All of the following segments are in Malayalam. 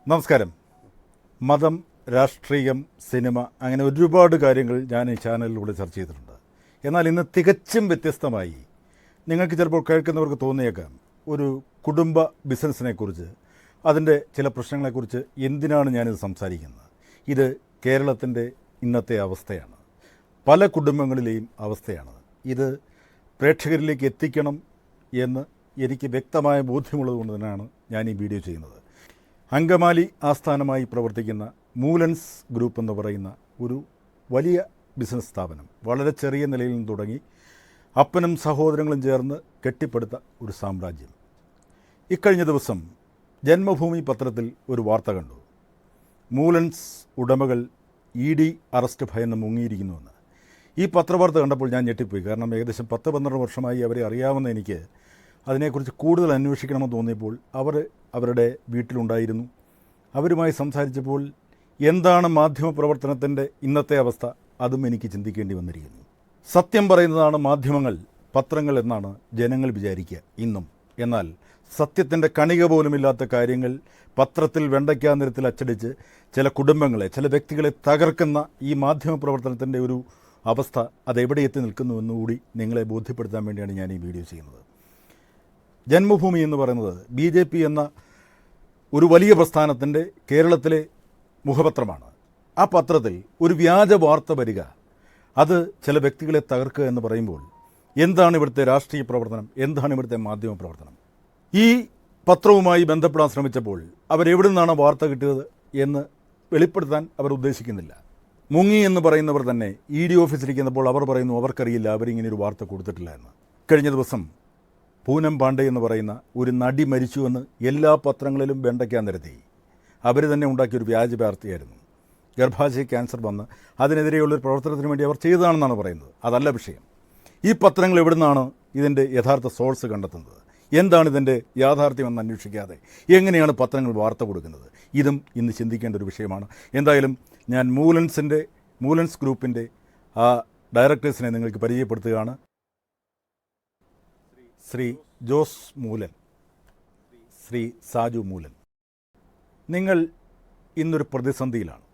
നമസ്കാരം. മതം, രാഷ്ട്രീയം, സിനിമ, അങ്ങനെ ഒരുപാട് കാര്യങ്ങൾ ഞാൻ ഈ ചാനലിലൂടെ ചർച്ച ചെയ്തിട്ടുണ്ട്. എന്നാൽ ഇന്ന് തികച്ചും വ്യത്യസ്തമായി നിങ്ങൾക്ക് ചിലപ്പോൾ കേൾക്കുന്നവർക്ക് തോന്നിയേക്കാം, ഒരു കുടുംബ ബിസിനസ്സിനെക്കുറിച്ച്, അതിൻ്റെ ചില പ്രശ്നങ്ങളെക്കുറിച്ച് എന്തിനാണ് ഞാനിത് സംസാരിക്കുന്നത്. ഇത് കേരളത്തിൻ്റെ ഇന്നത്തെ അവസ്ഥയാണ്, പല കുടുംബങ്ങളിലെയും അവസ്ഥയാണ്. ഇത് പ്രേക്ഷകരിലേക്ക് എത്തിക്കണം എന്ന് എനിക്ക് വ്യക്തമായ ബോധ്യമുള്ളത് കൊണ്ട് തന്നെയാണ് ഞാൻ ഈ വീഡിയോ ചെയ്യുന്നത്. അങ്കമാലി ആസ്ഥാനമായി പ്രവർത്തിക്കുന്ന മൂലൻസ് ഗ്രൂപ്പ് എന്ന് പറയുന്ന ഒരു വലിയ ബിസിനസ് സ്ഥാപനം വളരെ ചെറിയ നിലയിൽ നിന്ന് തുടങ്ങി അപ്പനും സഹോദരങ്ങളും ചേർന്ന് കെട്ടിപ്പടുത്ത ഒരു സാമ്രാജ്യം. ഇക്കഴിഞ്ഞ ദിവസം ജന്മഭൂമി പത്രത്തിൽ ഒരു വാർത്ത കണ്ടു. മൂലൻസ് ഉടമകൾ ED അറസ്റ്റ് ഭയന്ന് മുങ്ങിയിരിക്കുന്നുവെന്ന്. ഈ പത്രവാർത്ത കണ്ടപ്പോൾ ഞാൻ ഞെട്ടിപ്പോയി. കാരണം ഏകദേശം 10-12 വർഷമായി അവരെ അറിയാവുന്ന എനിക്ക് അതിനെക്കുറിച്ച് കൂടുതൽ അന്വേഷിക്കണമെന്ന് തോന്നിയപ്പോൾ അവർ അവരുടെ വീട്ടിലുണ്ടായിരുന്നു. അവരുമായി സംസാരിച്ചപ്പോൾ എന്താണ് മാധ്യമപ്രവർത്തനത്തിൻ്റെ ഇന്നത്തെ അവസ്ഥ, അതും എനിക്ക് ചിന്തിക്കേണ്ടി വന്നിരിക്കുന്നു. സത്യം പറയുന്നതാണ് മാധ്യമങ്ങൾ, പത്രങ്ങൾ എന്നാണ് ജനങ്ങൾ വിചാരിക്കുക ഇന്നും. എന്നാൽ സത്യത്തിൻ്റെ കണിക പോലുമില്ലാത്ത കാര്യങ്ങൾ പത്രത്തിൽ വെണ്ടയ്ക്കാ നിരത്തിൽ അച്ചടിച്ച് ചില കുടുംബങ്ങളെ, ചില വ്യക്തികളെ തകർക്കുന്ന ഈ മാധ്യമപ്രവർത്തനത്തിൻ്റെ ഒരു അവസ്ഥ അതെവിടെ എത്തി നിൽക്കുന്നുവെന്നുകൂടി നിങ്ങളെ ബോധ്യപ്പെടുത്താൻ വേണ്ടിയാണ് ഞാൻ ഈ വീഡിയോ ചെയ്യുന്നത്. ജന്മഭൂമി എന്ന് പറയുന്നത് BJP എന്ന ഒരു വലിയ പ്രസ്ഥാനത്തിൻ്റെ കേരളത്തിലെ മുഖപത്രമാണ്. ആ പത്രത്തിൽ ഒരു വ്യാജ വാർത്ത വരിക, അത് ചില വ്യക്തികളെ തകർക്കുക എന്ന് പറയുമ്പോൾ എന്താണ് ഇവിടുത്തെ രാഷ്ട്രീയ പ്രവർത്തനം, എന്താണ് ഇവിടുത്തെ മാധ്യമ പ്രവർത്തനം? ഈ പത്രവുമായി ബന്ധപ്പെടാൻ ശ്രമിച്ചപ്പോൾ അവരെവിടെ നിന്നാണ് വാർത്ത കിട്ടിയത് എന്ന് വെളിപ്പെടുത്താൻ അവർ ഉദ്ദേശിക്കുന്നില്ല. മുങ്ങി എന്ന് പറയുന്നവർ തന്നെ ED ഓഫീസിലിരിക്കുന്നപ്പോൾ അവർ പറയുന്നു അവർക്കറിയില്ല, അവരിങ്ങനെ ഒരു വാർത്ത കൊടുത്തിട്ടില്ല എന്ന്. കഴിഞ്ഞ ദിവസം പൂനം പാണ്ഡെ എന്ന് പറയുന്ന ഒരു നടി മരിച്ചുവെന്ന് എല്ലാ പത്രങ്ങളിലും വെണ്ടയ്ക്കാൻ നിരത്തി. അവർ തന്നെ ഉണ്ടാക്കിയൊരു വ്യാജ വാർത്തയായിരുന്നു. ഗർഭാശയ ക്യാൻസർ വന്ന് അതിനെതിരെയുള്ളൊരു പ്രവർത്തനത്തിന് വേണ്ടി അവർ ചെയ്തതാണെന്നാണ് പറയുന്നത്. അതല്ല വിഷയം. ഈ പത്രങ്ങൾ എവിടെ നിന്നാണ് ഇതിൻ്റെ യഥാർത്ഥ സോഴ്സ് കണ്ടെത്തുന്നത്, എന്താണ് ഇതിൻ്റെ യാഥാർത്ഥ്യമെന്ന് അന്വേഷിക്കാതെ എങ്ങനെയാണ് പത്രങ്ങൾ വാർത്ത കൊടുക്കുന്നത്? ഇതും ഇന്ന് ചിന്തിക്കേണ്ട ഒരു വിഷയമാണ്. എന്തായാലും ഞാൻ മൂലൻസ് ഗ്രൂപ്പിൻ്റെ ആ ഡയറക്ടേഴ്സിനെ നിങ്ങൾക്ക് പരിചയപ്പെടുത്തുകയാണ്. ശ്രീ ജോസ് മൂലൻ, ശ്രീ സാജു മൂലൻ. നിങ്ങൾ ഇന്നൊരു പ്രതിസന്ധിയിലാണ്.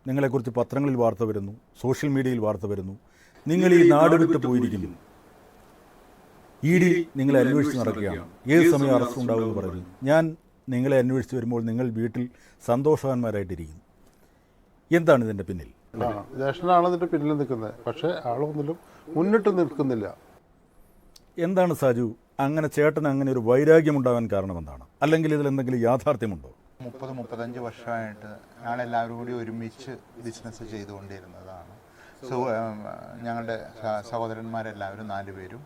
നിങ്ങളെക്കുറിച്ച് പത്രങ്ങളിൽ വാർത്ത വരുന്നു, സോഷ്യൽ മീഡിയയിൽ വാർത്ത വരുന്നു. നിങ്ങൾ ഈ നാട് വിട്ട് പോയിരിക്കുന്നു. ED നിങ്ങളെ അന്വേഷിച്ച് നടക്കുകയാണ്. ഏത് സമയം അറസ്റ്റ് ഉണ്ടാവുമെന്ന് പറയുന്നു. ഞാൻ നിങ്ങളെ അന്വേഷിച്ച് വരുമ്പോൾ നിങ്ങൾ വീട്ടിൽ സന്തോഷവാന്മാരായിട്ടിരിക്കുന്നു. എന്താണ് ഇതിൻ്റെ പിന്നിൽ? ജ്യേഷ്ഠനാണ് ഇതിൻ്റെ പിന്നിൽ നിൽക്കുന്നത്. പക്ഷേ ആളൊന്നിലും മുന്നിട്ട് നിൽക്കുന്നില്ല. എന്താണ് സാജു, അങ്ങനെ ചേട്ടന് അങ്ങനെ ഒരു വൈരാഗ്യം ഉണ്ടാകാൻ കാരണം എന്താണ്? അല്ലെങ്കിൽ ഇതിൽ എന്തെങ്കിലും യാഥാർത്ഥ്യമുണ്ടോ? 30-35 വർഷമായിട്ട് ഞങ്ങളെല്ലാവരും കൂടി ഒരുമിച്ച് ബിസിനസ് ചെയ്തുകൊണ്ടിരുന്നതാണ്. ഞങ്ങളുടെ സഹോദരന്മാരെല്ലാവരും 4 പേരും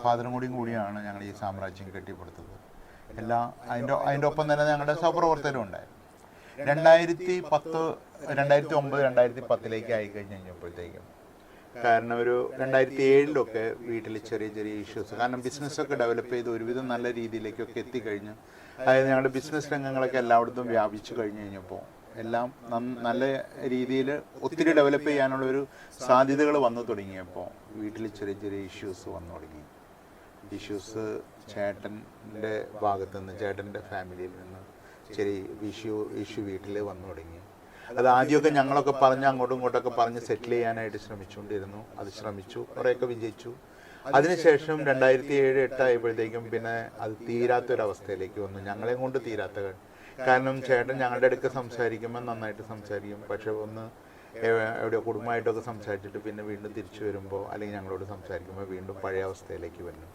ഫാദറും കൂടിയാണ് ഞങ്ങൾ ഈ സാമ്രാജ്യം കെട്ടിപ്പടുത്തത്. അതിൻ്റെ ഒപ്പം തന്നെ ഞങ്ങളുടെ സഹപ്രവർത്തകരും ഉണ്ടായിരുന്നു. 2009 2010 ആയി കഴിഞ്ഞപ്പോഴത്തേക്കും, കാരണം ഒരു 2007 വീട്ടിൽ ചെറിയ ഇഷ്യൂസ്, കാരണം ബിസിനസ്സൊക്കെ ഡെവലപ്പ് ചെയ്ത് ഒരുവിധം നല്ല രീതിയിലേക്കൊക്കെ എത്തിക്കഴിഞ്ഞ്, അതായത് ഞങ്ങളുടെ ബിസിനസ് രംഗങ്ങളൊക്കെ എല്ലായിടത്തും വ്യാപിച്ചു കഴിഞ്ഞപ്പോൾ എല്ലാം നല്ല രീതിയിൽ ഒത്തിരി ഡെവലപ്പ് ചെയ്യാനുള്ളൊരു സാധ്യതകൾ വന്നു തുടങ്ങിയപ്പോൾ വീട്ടിൽ ചെറിയ ഇഷ്യൂസ് വന്നു തുടങ്ങി. ഇഷ്യൂസ് ചേട്ടൻ്റെ ഭാഗത്തു നിന്ന്, ചേട്ടൻ്റെ ഫാമിലിയിൽ നിന്ന് ചെറിയ ഇഷ്യൂ വീട്ടിൽ വന്നു തുടങ്ങി. അത് ആദ്യമൊക്കെ ഞങ്ങളൊക്കെ പറഞ്ഞ് അങ്ങോട്ടും ഇങ്ങോട്ടൊക്കെ പറഞ്ഞ് സെറ്റിൽ ചെയ്യാനായിട്ട് ശ്രമിച്ചുകൊണ്ടിരുന്നു. അത് ശ്രമിച്ചു, കുറേയൊക്കെ വിജയിച്ചു. അതിനുശേഷം 2007-2008 ആയപ്പോഴത്തേക്കും പിന്നെ അത് തീരാത്തൊരവസ്ഥയിലേക്ക് വന്നു. ഞങ്ങളെയും കൊണ്ട് തീരാത്ത, കാരണം ചേട്ടൻ ഞങ്ങളുടെ അടുക്ക് സംസാരിക്കുമ്പോൾ നന്നായിട്ട് സംസാരിക്കും, പക്ഷെ ഒന്ന് എവിടെയോ കുടുംബമായിട്ടൊക്കെ സംസാരിച്ചിട്ട് പിന്നെ വീണ്ടും തിരിച്ചു വരുമ്പോൾ, അല്ലെങ്കിൽ ഞങ്ങളോട് സംസാരിക്കുമ്പോൾ വീണ്ടും പഴയ അവസ്ഥയിലേക്ക് വരുന്നു.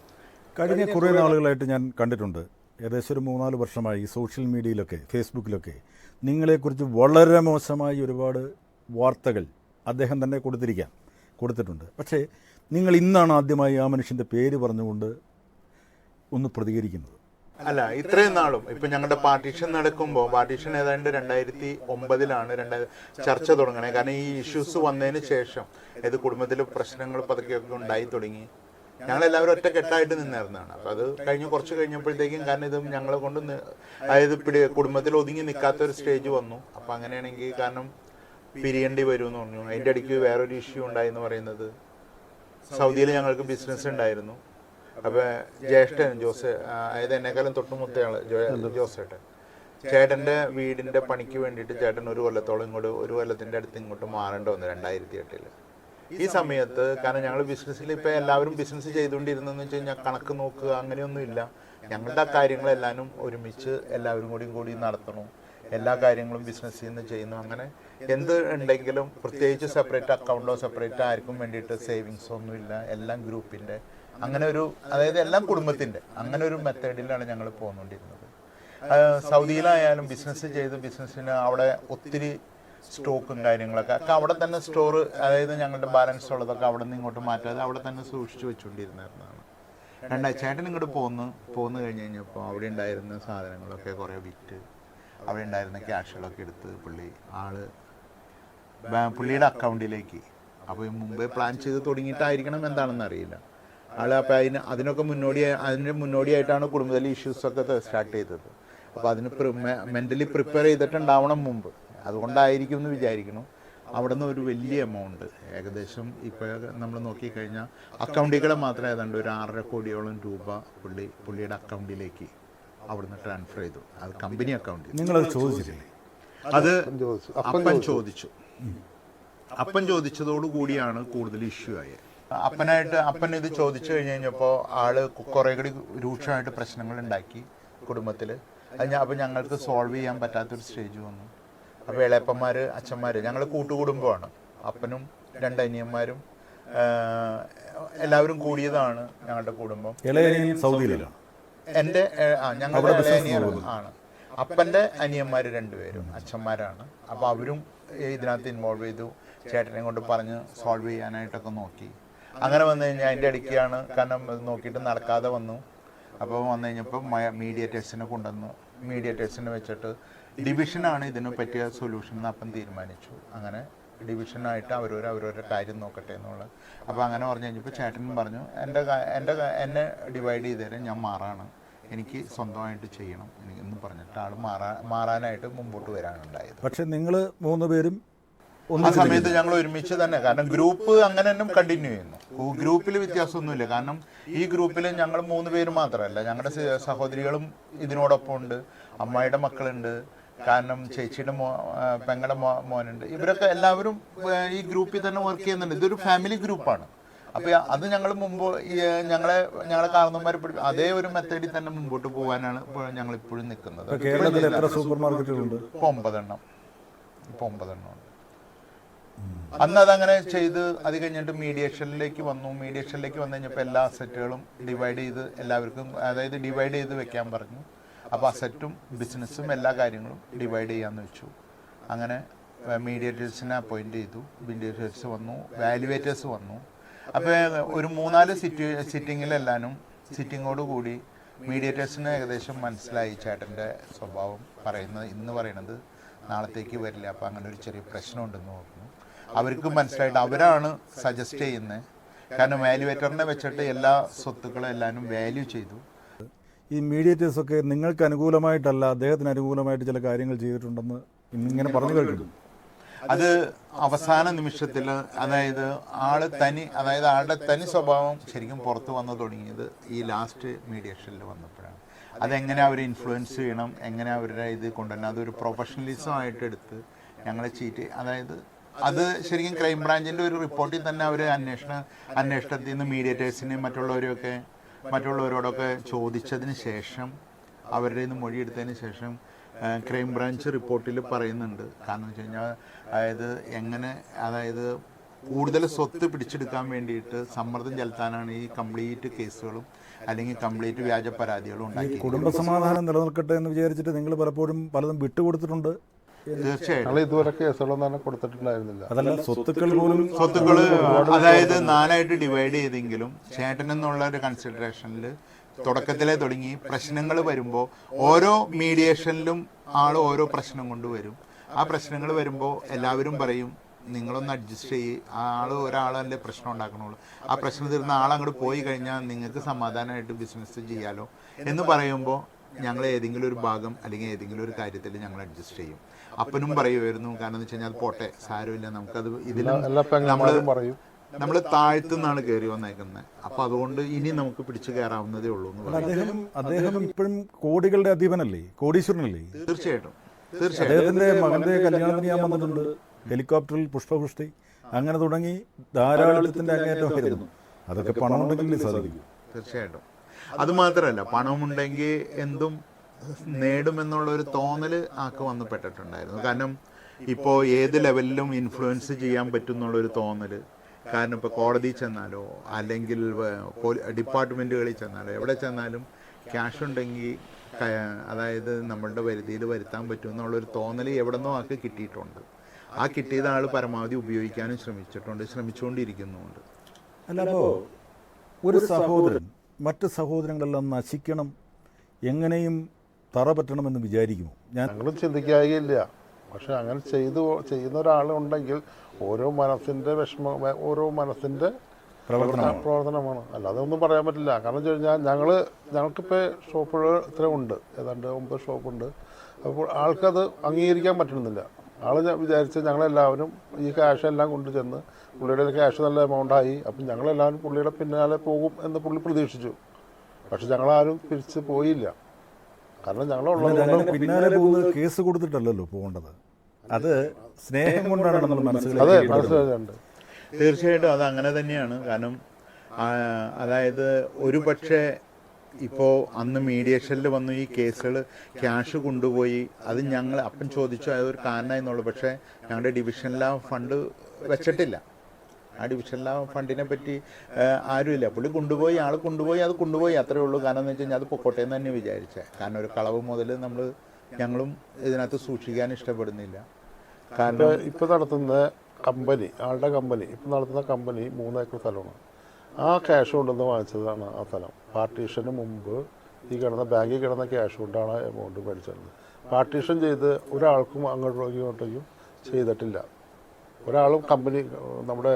കഴിഞ്ഞ കുറേ നാളുകളായിട്ട് ഞാൻ കണ്ടിട്ടുണ്ട്, ഏകദേശം ഒരു 3-4 വർഷമായി സോഷ്യൽ മീഡിയയിലൊക്കെ, ഫേസ്ബുക്കിലൊക്കെ നിങ്ങളെക്കുറിച്ച് വളരെ മോശമായി ഒരുപാട് വാർത്തകൾ അദ്ദേഹം തന്നെ കൊടുത്തിട്ടുണ്ട്. പക്ഷേ നിങ്ങൾ ഇന്നാണ് ആദ്യമായി ആ മനുഷ്യൻ്റെ പേര് പറഞ്ഞുകൊണ്ട് ഒന്ന് പ്രതികരിക്കുന്നത്. അല്ല, ഇത്രയും നാളും ഇപ്പം ഞങ്ങളുടെ പാർട്ടീഷൻ നടക്കുമ്പോൾ, പാർട്ടീഷൻ ഏതാണ്ട് 2009 ചർച്ച തുടങ്ങണേ. കാരണം ഈ ഇഷ്യൂസ് വന്നതിന് ശേഷം ഇത് കുടുംബത്തിലെ പ്രശ്നങ്ങൾ പതുക്കെയൊക്കെ ഉണ്ടായി തുടങ്ങി. ഞങ്ങളെല്ലാവരും ഒറ്റക്കെട്ടായിട്ട് നിന്നിരുന്നതാണ്. അപ്പോൾ അത് കുറച്ച് കഴിഞ്ഞപ്പോഴത്തേക്കും, കാരണം ഇത് ഞങ്ങളെ കൊണ്ട് അതായത് കുടുംബത്തിൽ ഒതുങ്ങി നിൽക്കാത്തൊരു സ്റ്റേജ് വന്നു. അപ്പോൾ അങ്ങനെയാണെങ്കിൽ കാരണം പിരിയേണ്ടി വരുമെന്ന് പറഞ്ഞു. അതിൻ്റെ ഇടയ്ക്ക് വേറൊരു ഇഷ്യൂ ഉണ്ടായി എന്ന് പറയുന്നത്, സൗദിയിൽ ഞങ്ങൾക്ക് ബിസിനസ് ഉണ്ടായിരുന്നു. അപ്പോൾ ജ്യേഷ്ഠൻ അതായത് എന്നെക്കാളും തൊട്ടുമുത്തയാള് ജോസേട്ടൻ, ചേട്ടൻ്റെ വീടിൻ്റെ പണിക്ക് വേണ്ടിയിട്ട് ചേട്ടൻ ഒരു കൊല്ലത്തോളം ഇങ്ങോട്ട്, ഒരു കൊല്ലത്തിൻ്റെ അടുത്ത് ഇങ്ങോട്ട് മാറേണ്ടി വന്നു 2008. ഈ സമയത്ത് കാരണം ഞങ്ങൾ ബിസിനസ്സിൽ ഇപ്പോൾ എല്ലാവരും ബിസിനസ് ചെയ്തുകൊണ്ടിരുന്നതെന്ന് വെച്ച് കഴിഞ്ഞാൽ കണക്ക് നോക്കുക അങ്ങനെയൊന്നുമില്ല. ഞങ്ങളുടെ കാര്യങ്ങളെല്ലാവരും ഒരുമിച്ച് എല്ലാവരും കൂടി നടത്തണം, എല്ലാ കാര്യങ്ങളും ബിസിനസ്സിൽ നിന്ന് ചെയ്യുന്നു. അങ്ങനെ എന്ത് ഉണ്ടെങ്കിലും പ്രത്യേകിച്ച് സെപ്പറേറ്റ് അക്കൗണ്ടോ സെപ്പറേറ്റ് ആർക്കും വേണ്ടിയിട്ട് സേവിങ്സോ ഒന്നുമില്ല, എല്ലാം ഗ്രൂപ്പിൻ്റെ അങ്ങനെ ഒരു, അതായത് എല്ലാം കുടുംബത്തിൻ്റെ അങ്ങനെ ഒരു മെത്തേഡിലാണ് ഞങ്ങൾ പോകുന്നുകൊണ്ടിരുന്നത്. സൗദിയിലായാലും ബിസിനസ് ചെയ്ത് ബിസിനസ്സിന് അവിടെ ഒത്തിരി സ്റ്റോക്കും കാര്യങ്ങളൊക്കെ അവിടെ തന്നെ സ്റ്റോർ, അതായത് ഞങ്ങളുടെ ബാലൻസ് ഉള്ളതൊക്കെ അവിടെ നിന്ന് ഇങ്ങോട്ട് മാറ്റാതെ അവിടെ തന്നെ സൂക്ഷിച്ച് വെച്ചുകൊണ്ടിരുന്നതാണ്. ചേട്ടൻ ഇങ്ങോട്ട് പോന്നു കഴിഞ്ഞ് കഴിഞ്ഞപ്പോൾ അവിടെ ഉണ്ടായിരുന്ന സാധനങ്ങളൊക്കെ കുറേ വിറ്റ് അവിടെ ഉണ്ടായിരുന്ന ക്യാഷുകളൊക്കെ എടുത്ത് പുള്ളിയുടെ അക്കൗണ്ടിലേക്ക്, അപ്പോൾ മുമ്പേ പ്ലാൻ ചെയ്ത് തുടങ്ങിയിട്ടായിരിക്കണം എന്താണെന്ന് അറിയില്ല അപ്പോൾ അതിനൊക്കെ മുന്നോടിയായിട്ടാണ് കുടുംബത്തിലെ ഇഷ്യൂസൊക്കെ സ്റ്റാർട്ട് ചെയ്തത്. അപ്പോൾ അതിന് മെൻ്റലി പ്രിപ്പയർ ചെയ്തിട്ടുണ്ടാവണം മുമ്പ്, അതുകൊണ്ടായിരിക്കും എന്ന് വിചാരിക്കണം. അവിടെ നിന്ന് ഒരു വലിയ എമൗണ്ട് ഏകദേശം ഇപ്പോൾ നമ്മൾ നോക്കിക്കഴിഞ്ഞാൽ അക്കൗണ്ടുകളെ മാത്രം ഏതാണ്ട് ഒരു 6.5 കോടിയോളം രൂപ പുള്ളിയുടെ അക്കൗണ്ടിലേക്ക് അവിടുന്ന് ട്രാൻസ്ഫർ ചെയ്തു. അത് കമ്പനി അക്കൗണ്ടിൽ. നിങ്ങളത് ചോദിച്ചില്ലേ? അത് അപ്പൻ ചോദിച്ചതോടുകൂടിയാണ് കൂടുതൽ ഇഷ്യൂ ആയത്. അപ്പൻ ഇത് ചോദിച്ചു കഴിഞ്ഞപ്പോൾ ആള് കുറേ കൂടി രൂക്ഷമായിട്ട് പ്രശ്നങ്ങൾ ഉണ്ടാക്കി കുടുംബത്തിൽ. അപ്പോൾ ഞങ്ങൾക്ക് സോൾവ് ചെയ്യാൻ പറ്റാത്തൊരു സ്റ്റേജ് വന്നു. അപ്പോൾ ഇളയപ്പന്മാർ, അച്ഛന്മാർ, ഞങ്ങൾ കൂട്ടുകുടുംബമാണ്. അപ്പനും 2 അനിയന്മാരും എല്ലാവരും കൂടിയതാണ് ഞങ്ങളുടെ കുടുംബം. സൗദിയിലാണ് എൻ്റെ ഞങ്ങളുടെ അനിയൻ ആണ്. അപ്പൻ്റെ അനിയന്മാർ 2 പേരും അച്ഛന്മാരാണ്. അപ്പോൾ അവരും ഇതിനകത്ത് ഇൻവോൾവ് ചെയ്തു. ചേട്ടനെ കൊണ്ട് പറഞ്ഞ് സോൾവ് ചെയ്യാനായിട്ടൊക്കെ നോക്കി. അങ്ങനെ വന്നു കഴിഞ്ഞാൽ അതിൻ്റെ ഇടയ്ക്കാണ്, കാരണം നോക്കിയിട്ട് നടക്കാതെ വന്നു. അപ്പോൾ വന്നു കഴിഞ്ഞപ്പോൾ മീഡിയേറ്റേഴ്സിനെ കൊണ്ടുവന്നു. മീഡിയേറ്റേഴ്സിനെ വെച്ചിട്ട് ഡിവിഷനാണ് ഇതിന് പറ്റിയ സൊല്യൂഷൻ എന്ന് അപ്പം തീരുമാനിച്ചു. അങ്ങനെ ഡിവിഷനായിട്ട് അവരവരുടെ കാര്യം നോക്കട്ടെ എന്നുള്ളത്. അപ്പോൾ അങ്ങനെ പറഞ്ഞു കഴിഞ്ഞപ്പോൾ ചേട്ടനും പറഞ്ഞു എന്നെ ഡിവൈഡ് ചെയ്ത് തരാൻ, ഞാൻ മാറാണ്, എനിക്ക് സ്വന്തമായിട്ട് ചെയ്യണം എന്ന് പറഞ്ഞിട്ട് ആൾ മാറാനായിട്ട് മുമ്പോട്ട് വരാനുണ്ടായത്. പക്ഷെ നിങ്ങൾ 3 പേരും ആ സമയത്ത് ഞങ്ങൾ ഒരുമിച്ച് തന്നെ, കാരണം ഗ്രൂപ്പ് അങ്ങനെ തന്നെ കണ്ടിന്യൂ ചെയ്യുന്നു. ഗ്രൂപ്പിൽ വ്യത്യാസമൊന്നുമില്ല. കാരണം ഈ ഗ്രൂപ്പിൽ ഞങ്ങൾ 3 പേര് മാത്രമല്ല, ഞങ്ങളുടെ സഹോദരികളും ഇതിനോടൊപ്പം ഉണ്ട്, അമ്മായിയുടെ മക്കളുണ്ട്, കാരണം ചേച്ചിയുടെ പെങ്ങളുടെ മോനുണ്ട്. ഇവരൊക്കെ എല്ലാവരും ഈ ഗ്രൂപ്പിൽ തന്നെ വർക്ക് ചെയ്യുന്നുണ്ട്. ഇതൊരു ഫാമിലി ഗ്രൂപ്പാണ്. അപ്പോൾ അത് ഞങ്ങൾ മുമ്പ് ഞങ്ങളെ കാരണന്മാർ അതേ ഒരു മെത്തേഡിൽ തന്നെ മുമ്പോട്ട് പോകാനാണ് ഞങ്ങൾ ഇപ്പോഴും നിൽക്കുന്നത്. കേരളത്തിൽ എത്ര സൂപ്പർ മാർക്കറ്റുകളുണ്ട്? ഇപ്പോൾ 9 എണ്ണം ഉണ്ട്. അന്ന് അതങ്ങനെ ചെയ്ത് അത് കഴിഞ്ഞിട്ട് മീഡിയേഷനിലേക്ക് വന്നു കഴിഞ്ഞപ്പോൾ എല്ലാ അസറ്റുകളും ഡിവൈഡ് ചെയ്ത് എല്ലാവർക്കും, അതായത് ഡിവൈഡ് ചെയ്ത് വെക്കാൻ പറഞ്ഞു. അപ്പോൾ അസറ്റും ബിസിനസ്സും എല്ലാ കാര്യങ്ങളും ഡിവൈഡ് ചെയ്യാമെന്ന് വെച്ചു. അങ്ങനെ മീഡിയേറ്റേഴ്സിനെ അപ്പോയിൻറ്റ് ചെയ്തു. മീഡിയേറ്റേഴ്സ് വന്നു, വാല്യുവേറ്റേഴ്സ് വന്നു. അപ്പോൾ ഒരു 3-4 സിറ്റിങ്ങോടുകൂടി മീഡിയേറ്റേഴ്സിന് ഏകദേശം മനസ്സിലായി ചേട്ടൻ്റെ സ്വഭാവം ഇന്ന് പറയുന്നത് നാളത്തേക്ക് വരില്ല, അപ്പോൾ അങ്ങനെ ഒരു ചെറിയ പ്രശ്നമുണ്ടെന്ന് പറഞ്ഞു. അവർക്ക് മനസ്സിലായിട്ട് അവരാണ് സജസ്റ്റ് ചെയ്യുന്നത്. കാരണം വാല്യുവേറ്ററിനെ വെച്ചിട്ട് എല്ലാ സ്വത്തുക്കളും എല്ലാവരും വാല്യൂ ചെയ്തു. ഈ മീഡിയേറ്റേഴ്സൊക്കെ നിങ്ങൾക്ക് അനുകൂലമായിട്ടല്ല, അദ്ദേഹത്തിന് അനുകൂലമായിട്ട് ചില കാര്യങ്ങൾ ചെയ്തിട്ടുണ്ടെന്ന് ഇങ്ങനെ പറഞ്ഞു കേൾക്കുന്നു. അത് അവസാന നിമിഷത്തിൽ, അതായത് ആളുടെ തനി സ്വഭാവം ശരിക്കും പുറത്ത് വന്നു തുടങ്ങിയത് ഈ ലാസ്റ്റ് മീഡിയേഷനിൽ വന്നപ്പോഴാണ്. അതെങ്ങനെ അവർ ഇൻഫ്ലുവൻസ് ചെയ്യണം, എങ്ങനെ അവരുടെ ഇത് കൊണ്ടുവരണം, അതൊരു പ്രൊഫഷണലിസം ആയിട്ട് എടുത്ത് ഞങ്ങളെ അതായത് അത് ശരിക്കും ക്രൈംബ്രാഞ്ചിൻ്റെ ഒരു റിപ്പോർട്ടിൽ തന്നെ അവർ അന്വേഷണത്തിൽ നിന്ന് മീഡിയേറ്റേഴ്സിനെയും മറ്റുള്ളവരോടൊക്കെ ചോദിച്ചതിന് ശേഷം, അവരുടെ നിന്ന് മൊഴിയെടുത്തതിന് ശേഷം ക്രൈംബ്രാഞ്ച് റിപ്പോർട്ടിൽ പറയുന്നുണ്ട്. കാരണം എന്ന് വെച്ച് കഴിഞ്ഞാൽ അതായത് കൂടുതൽ സ്വത്ത് പിടിച്ചെടുക്കാൻ വേണ്ടിയിട്ട് സമ്മർദ്ദം ചെലുത്താനാണ് ഈ കംപ്ലീറ്റ് കേസുകളും അല്ലെങ്കിൽ കംപ്ലീറ്റ് വ്യാജ പരാതികളും ഉണ്ടാക്കി. കുടുംബസമാധാനം നിലനിൽക്കട്ടെ എന്ന് വിചാരിച്ചിട്ട് നിങ്ങൾ പലപ്പോഴും പലതും വിട്ടുകൊടുത്തിട്ടുണ്ട്. തീർച്ചയായിട്ടും ഇതുവരെ കേസുകളൊന്നും കൊടുത്തിട്ടുണ്ടായിരുന്നില്ല. അതല്ല, സ്വത്തുക്കൾ, അതായത് 4ആയിട്ട് ഡിവൈഡ് ചെയ്തെങ്കിലും ചേട്ടൻ എന്നുള്ള ഒരു കൺസിഡറേഷനിൽ തുടക്കത്തിലേ തുടങ്ങി. പ്രശ്നങ്ങൾ വരുമ്പോൾ ഓരോ മീഡിയേഷനിലും ഓരോ പ്രശ്നം കൊണ്ടുവരും. ആ പ്രശ്നങ്ങൾ വരുമ്പോൾ എല്ലാവരും പറയും നിങ്ങളൊന്ന് അഡ്ജസ്റ്റ് ചെയ്യ്, ഒരാളല്ലേ പ്രശ്നം ഉണ്ടാക്കണുള്ളൂ, ആ പ്രശ്നം തീർന്ന അങ്ങോട്ട് പോയി കഴിഞ്ഞാൽ നിങ്ങൾക്ക് സമാധാനമായിട്ട് ബിസിനസ് ചെയ്യാലോ എന്ന് പറയുമ്പോൾ ഞങ്ങൾ ഏതെങ്കിലും ഒരു ഭാഗം അല്ലെങ്കിൽ ഏതെങ്കിലും ഒരു കാര്യത്തിൽ ഞങ്ങൾ അഡ്ജസ്റ്റ് ചെയ്യും. അപ്പനും പറയുമായിരുന്നു, കാരണം എന്ന് വെച്ച് കഴിഞ്ഞാൽ അത് പോട്ടെ, സാരമില്ല, നമുക്കത് ഇതിലും നമ്മൾ നമ്മൾ താഴ്ത്തുനിന്നാണ് കയറി വന്നേക്കുന്നത്. അപ്പോൾ അതുകൊണ്ട് ഇനി നമുക്ക് പിടിച്ചു കയറാവുന്നതേ ഉള്ളൂ എന്ന് പറയും. അദ്ദേഹം ഇപ്പോഴും കോടികളുടെ അധീപനല്ലേ, കോടീശ്വരനല്ലേ? തീർച്ചയായിട്ടും. അദ്ദേഹത്തിന്റെ മകന്റെ കല്യാണത്തിന് ഞാൻ വന്നിട്ടുണ്ട്. ഹെലികോപ്റ്ററിൽ പുഷ്പവൃഷ്ടി അങ്ങനെ തുടങ്ങി ധാരാളത്തിന്റെ അങ്ങേറ്റമായിരുന്നു. അതൊക്കെ പണമുണ്ടെങ്കിൽ സാധിക്കും. തീർച്ചയായിട്ടും. അതുമാത്രമല്ല, പണമുണ്ടെങ്കിൽ എന്തും നേടുമെന്നുള്ള ഒരു തോന്നൽ ആൾക്ക് വന്നുപെട്ടിട്ടുണ്ടായിരുന്നു. കാരണം ഇപ്പോൾ ഏത് ലെവലിലും ഇൻഫ്ലുവൻസ് ചെയ്യാൻ പറ്റും എന്നുള്ളൊരു തോന്നൽ. കാരണം ഇപ്പോൾ കോടതി ചെന്നാലോ അല്ലെങ്കിൽ ഡിപ്പാർട്ട്മെൻറ്റുകളിൽ ചെന്നാലോ എവിടെ ചെന്നാലും ക്യാഷ് ഉണ്ടെങ്കിൽ അതായത് നമ്മളുടെ പരിധിയിൽ വരുത്താൻ പറ്റും എന്നുള്ളൊരു തോന്നൽ എവിടെ നിന്നോ ആൾക്ക് കിട്ടിയിട്ടുണ്ട്. ആ കിട്ടിയത് ആൾ പരമാവധി ഉപയോഗിക്കാനും ശ്രമിച്ചുകൊണ്ടിരിക്കുന്നുമുണ്ട്. അല്ല, അപ്പോൾ ഒരു സഹോദരൻ മറ്റ് സഹോദരങ്ങളെല്ലാം നശിക്കണം, എങ്ങനെയും തറ പറ്റണമെന്ന് വിചാരിക്കുമോ? ഞങ്ങളും ചിന്തിക്കായില്ല. പക്ഷെ അങ്ങനെ ചെയ്യുന്ന ഒരാളുണ്ടെങ്കിൽ ഓരോ മനസ്സിൻ്റെ വിഷമം, ഓരോ മനസ്സിൻ്റെ പ്രവർത്തനമാണ്. അല്ലാതെ ഒന്നും പറയാൻ പറ്റില്ല. കാരണം വെച്ച് കഴിഞ്ഞാൽ ഞങ്ങൾക്കിപ്പോൾ ഷോപ്പുകൾ ഇത്ര ഉണ്ട്, ഏതാണ്ട് 9 ഷോപ്പുണ്ട്. അപ്പോൾ ആൾക്കത് അംഗീകരിക്കാൻ പറ്റുന്നില്ല. ആൾ വിചാരിച്ച് ഞങ്ങളെല്ലാവരും ഈ ക്യാഷ് എല്ലാം കൊണ്ടു ചെന്ന്, പുള്ളിയുടെ ക്യാഷ് നല്ല എമൗണ്ടായി, അപ്പം ഞങ്ങളെല്ലാവരും പുള്ളിയുടെ പിന്നാലെ പോകും എന്ന് പുള്ളി പ്രതീക്ഷിച്ചു. പക്ഷെ ഞങ്ങളാരും തിരിച്ച് പോയില്ല. കാരണം ഞങ്ങളുള്ളത് പിന്നാലെ പോകുന്നത് കേസ് കൊടുത്തിട്ടല്ലല്ലോ പോകേണ്ടത്, അത് സ്നേഹം കൊണ്ടാണ് നമ്മൾ മനസ്സിലാക്കുന്നുണ്ട്. തീർച്ചയായിട്ടും അത് അങ്ങനെ തന്നെയാണ്. കാരണം അതായത് ഒരു പക്ഷേ ഇപ്പോൾ അന്ന് മീഡിയേഷനിൽ വന്നു ഈ കേസുകൾ ക്യാഷ് കൊണ്ടുപോയി, അത് ഞങ്ങൾ അപ്പം ചോദിച്ചു അതൊരു കാരണമായി എന്നുള്ളൂ. പക്ഷേ ഞങ്ങളുടെ ഡിവിഷനിലെ ഫണ്ട് വെച്ചിട്ടില്ല. ആ ഡിവിഷനിലെ ഫണ്ടിനെ പറ്റി ആരുമില്ല. പുള്ളി കൊണ്ടുപോയി, ആൾ കൊണ്ടുപോയി, അത് കൊണ്ടുപോയി, അത്രയേ ഉള്ളൂ. കാരണം എന്ന് വെച്ച് കഴിഞ്ഞാൽ അത് പൊക്കോട്ടെ എന്ന് തന്നെ വിചാരിച്ചേ. കാരണം ഒരു കളവ് മുതൽ ഞങ്ങളും ഇതിനകത്ത് സൂക്ഷിക്കാൻ ഇഷ്ടപ്പെടുന്നില്ല. കാരണം ഇപ്പോൾ നടത്തുന്ന ആളുടെ കമ്പനി ഇപ്പോൾ നടത്തുന്ന കമ്പനി 3 ഏക്കർ സ്ഥലമാണ്. ആ ക്യാഷ് കൊണ്ടുവന്ന് വാങ്ങിച്ചതാണ് ആ സ്ഥലം. പാർട്ടീഷന് മുമ്പ് ഈ ബാങ്കിൽ കിടന്ന ക്യാഷ് കൊണ്ടാണ് എമൗണ്ട് മേടിച്ചത്. പാർട്ടീഷൻ ചെയ്ത് ഒരാൾക്കും അങ്ങോട്ടേക്കും ചെയ്തിട്ടില്ല. ഒരാളും കമ്പനി നമ്മുടെ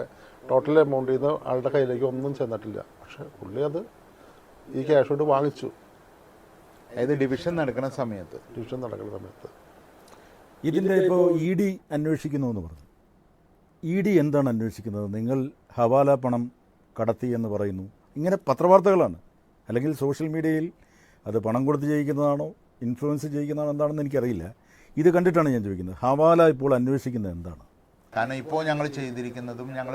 ടോട്ടൽ എമൗണ്ടിൽ നിന്ന് ആളുടെ കയ്യിലേക്ക് ഒന്നും ചെന്നിട്ടില്ല. പക്ഷെ പുള്ളി അത് ഈ ക്യാഷ് കൊണ്ട് വാങ്ങിച്ചു. അതായത് ഡിവിഷൻ നടക്കുന്ന സമയത്ത് ഇതിൻ്റെ ഇപ്പോൾ ED അന്വേഷിക്കുന്നു എന്ന് പറഞ്ഞു. ED എന്താണ് അന്വേഷിക്കുന്നത്? നിങ്ങൾ ഹവാല പണം കടത്തി എന്ന് പറയുന്നു, ഇങ്ങനെ പത്രവാർത്തകളാണ്. അല്ലെങ്കിൽ സോഷ്യൽ മീഡിയയിൽ അത് പണം കൊടുത്ത് ചെയ്യിക്കുന്നതാണോ ഇൻഫ്ലുവൻസ് ചെയ്യിക്കുന്നതാണോ എന്താണെന്ന് എനിക്കറിയില്ല. ഇത് കണ്ടിട്ടാണ് ഞാൻ ചോദിക്കുന്നത്. ഹവാല ഇപ്പോൾ അന്വേഷിക്കുന്നത് എന്താണ്? കാരണം ഇപ്പോൾ ഞങ്ങൾ ചെയ്തിരിക്കുന്നതും ഞങ്ങൾ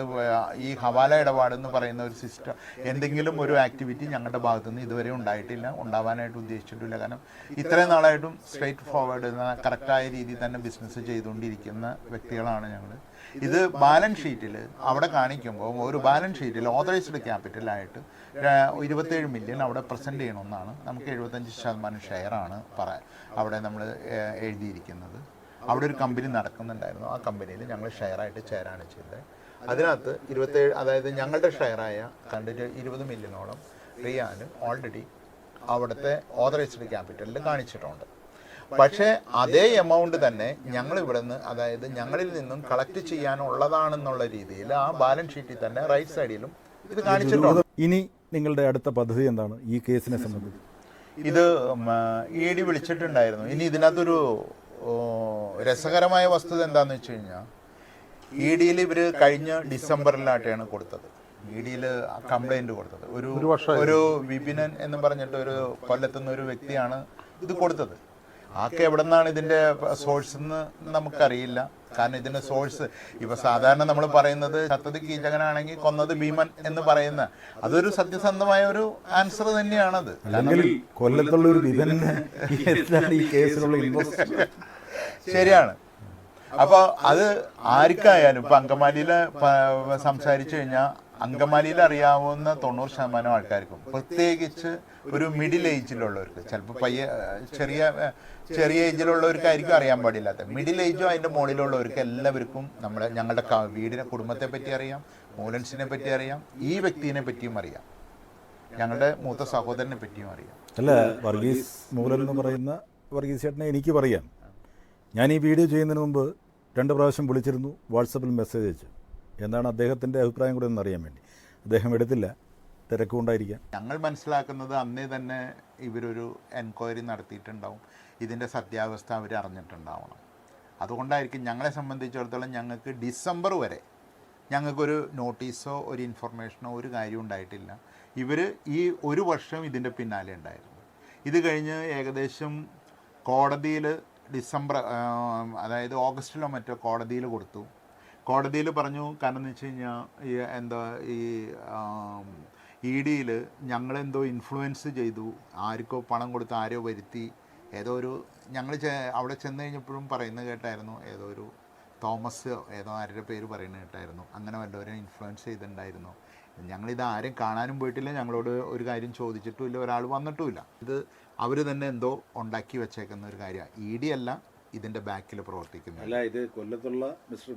ഈ ഹവാല ഇടപാടെന്ന് പറയുന്ന ഒരു സിസ്റ്റം, എന്തെങ്കിലും ഒരു ആക്ടിവിറ്റി ഞങ്ങളുടെ ഭാഗത്തുനിന്ന് ഇതുവരെ ഉണ്ടായിട്ടില്ല, ഉണ്ടാവാനായിട്ട് ഉദ്ദേശിച്ചിട്ടില്ല. കാരണം ഇത്രയും നാളായിട്ടും സ്ട്രെയിറ്റ് ഫോർവേഡ് കറക്റ്റായ രീതിയിൽ തന്നെ ബിസിനസ് ചെയ്തുകൊണ്ടിരിക്കുന്ന വ്യക്തികളാണ് ഞങ്ങൾ. ഇത് ബാലൻസ് ഷീറ്റിൽ അവിടെ കാണിക്കുമ്പോൾ ഒരു ബാലൻസ് ഷീറ്റിൽ ഓതറൈസ്ഡ് ക്യാപിറ്റലായിട്ട് 27 മില്യൺ അവിടെ പ്രസൻറ്റ് ചെയ്യണമെന്നാണ്. നമുക്ക് 75% ഷെയറാണ് അവിടെ നമ്മൾ എഴുതിയിരിക്കുന്നത്. അവിടെ ഒരു കമ്പനി നടക്കുന്നുണ്ടായിരുന്നു. ആ കമ്പനിയിൽ ഞങ്ങൾ ഷെയറായിട്ട് ചേരാണ് ചെയ്തത്. അതിനകത്ത് 27, അതായത് ഞങ്ങളുടെ ഷെയറായ കണ്ടിട്ട് 20 മില്യണോളം റിയാൽ ഓൾറെഡി അവിടുത്തെ ഓതറൈസ്ഡ് ക്യാപിറ്റലിൽ കാണിച്ചിട്ടുണ്ട്. പക്ഷേ അതേ എമൗണ്ട് തന്നെ ഞങ്ങൾ ഇവിടെ നിന്ന്, അതായത് ഞങ്ങളിൽ നിന്നും കളക്ട് ചെയ്യാനുള്ളതാണെന്നുള്ള രീതിയിൽ ആ ബാലൻസ് ഷീറ്റിൽ തന്നെ റൈറ്റ് സൈഡിലും ഇത് കാണിച്ചിട്ടുണ്ട്. ഇനി നിങ്ങളുടെ അടുത്ത പദ്ധതി എന്താണ് ഈ കേസിനെ സംബന്ധിച്ച്? ഇത് ED വിളിച്ചിട്ടുണ്ടായിരുന്നു. ഇനി ഇതിനകത്തൊരു രസകരമായ വസ്തുത എന്താണെന്ന് വെച്ച് കഴിഞ്ഞാൽ, EDയിൽ ഇവർ കഴിഞ്ഞ ഡിസംബറിലായിട്ടാണ് കൊടുത്തത്. EDയിൽ കംപ്ലൈൻറ്റ് കൊടുത്തത് ഒരു വിപിനൻ എന്ന് പറഞ്ഞിട്ട് ഒരു കൊല്ലത്തുനിന്ന് ഒരു വ്യക്തിയാണ് ഇത് കൊടുത്തത്. ആക്കെ എവിടെ നിന്നാണ് ഇതിൻ്റെ സോഴ്സ് എന്ന് നമുക്കറിയില്ല. കാരണം ഇതിൻ്റെ സോഴ്സ് ഇപ്പോൾ സാധാരണ നമ്മൾ പറയുന്നത് ചത്തത് കീചകനാണെങ്കിൽ കൊന്നത് ഭീമൻ എന്ന് പറയുന്ന അതൊരു സത്യസന്ധമായ ഒരു ആൻസർ തന്നെയാണത്. ശരിയാണ്. അപ്പോൾ അത് ആർക്കായാലും ഇപ്പം അങ്കമാലിയിൽ സംസാരിച്ചു കഴിഞ്ഞാൽ അങ്കമാലിയിൽ അറിയാവുന്ന 90% ആൾക്കാർക്കും, പ്രത്യേകിച്ച് ഒരു മിഡിൽ ഏജിലുള്ളവർക്ക്, ചിലപ്പോൾ ചെറിയ ഏജിലുള്ളവർക്കായിരിക്കും അറിയാൻ പാടില്ലാത്ത, മിഡിൽ ഏജോ അതിൻ്റെ മുകളിലുള്ളവർക്ക് എല്ലാവർക്കും ഞങ്ങളുടെ വീടിനെ, കുടുംബത്തെ പറ്റി അറിയാം, മൂലൻസിനെ പറ്റി അറിയാം, ഈ വ്യക്തിനെ പറ്റിയും അറിയാം, ഞങ്ങളുടെ മൂത്ത സഹോദരനെ പറ്റിയും അറിയാം. അല്ല, വർഗീസ് മൂലൻ എന്ന് പറയുന്ന വർഗീസ് ചേട്ടനെ എനിക്ക് പറയാം. ഞാൻ ഈ വീഡിയോ ചെയ്യുന്നതിന് മുമ്പ് 2 പ്രാവശ്യം വിളിച്ചിരുന്നു, വാട്സപ്പിൽ മെസ്സേജ് അയച്ചു. എന്താണ് അദ്ദേഹത്തിൻ്റെ അഭിപ്രായം കൂടെ ഒന്നറിയാൻ വേണ്ടി. അദ്ദേഹം എടുത്തില്ല, തിരക്കുകൊണ്ടായിരിക്കാം. ഞങ്ങൾ മനസ്സിലാക്കുന്നത് അന്നേ തന്നെ ഇവരൊരു എൻക്വയറി നടത്തിയിട്ടുണ്ടാവും, ഇതിൻ്റെ സത്യാവസ്ഥ അവർ അറിഞ്ഞിട്ടുണ്ടാവണം. അതുകൊണ്ടായിരിക്കും ഞങ്ങളെ സംബന്ധിച്ചിടത്തോളം ഞങ്ങൾക്ക് ഡിസംബർ വരെ ഞങ്ങൾക്കൊരു നോട്ടീസോ ഒരു ഇൻഫർമേഷനോ ഒരു കാര്യം ഉണ്ടായിട്ടില്ല. ഇവർ ഈ ഒരു വർഷം ഇതിൻ്റെ പിന്നാലെ ഉണ്ടായിരുന്നു. ഇത് കഴിഞ്ഞ് ഏകദേശം കോടതിയിൽ അതായത് ഓഗസ്റ്റിലോ മറ്റോ കോടതിയിൽ കൊടുത്തു. കോടതിയിൽ പറഞ്ഞു, കാരണം എന്ന് വെച്ച് കഴിഞ്ഞാൽ ഈ ED-യിൽ ഞങ്ങളെന്തോ ഇൻഫ്ലുവൻസ് ചെയ്തു, ആർക്കോ പണം കൊടുത്ത് ആരോ വരുത്തി, ഏതോ ഒരു ഞങ്ങൾ അവിടെ ചെന്ന് കഴിഞ്ഞപ്പോഴും പറയുന്നത് കേട്ടായിരുന്നു, ഏതോ ഒരു തോമസ് ഏതോ ആരുടെ പേര് പറയുന്നത് കേട്ടായിരുന്നു, അങ്ങനെ വല്ലവരെ ഇൻഫ്ലുവൻസ് ചെയ്തിട്ടുണ്ടായിരുന്നു. ഞങ്ങളിത് ആരും കാണാനും പോയിട്ടില്ല, ഞങ്ങളോട് ഒരു കാര്യം ചോദിച്ചിട്ടുമില്ല, ഒരാൾ വന്നിട്ടുമില്ല. ഇത് അവർ തന്നെ എന്തോ ഉണ്ടാക്കി വെച്ചേക്കുന്ന ഒരു കാര്യമാണ്. ED അല്ല ഇതിൻ്റെ ബാക്കിൽ പ്രവർത്തിക്കുന്നത്. അല്ല, ഇത് കൊല്ലത്തുള്ള മിസ്റ്റർ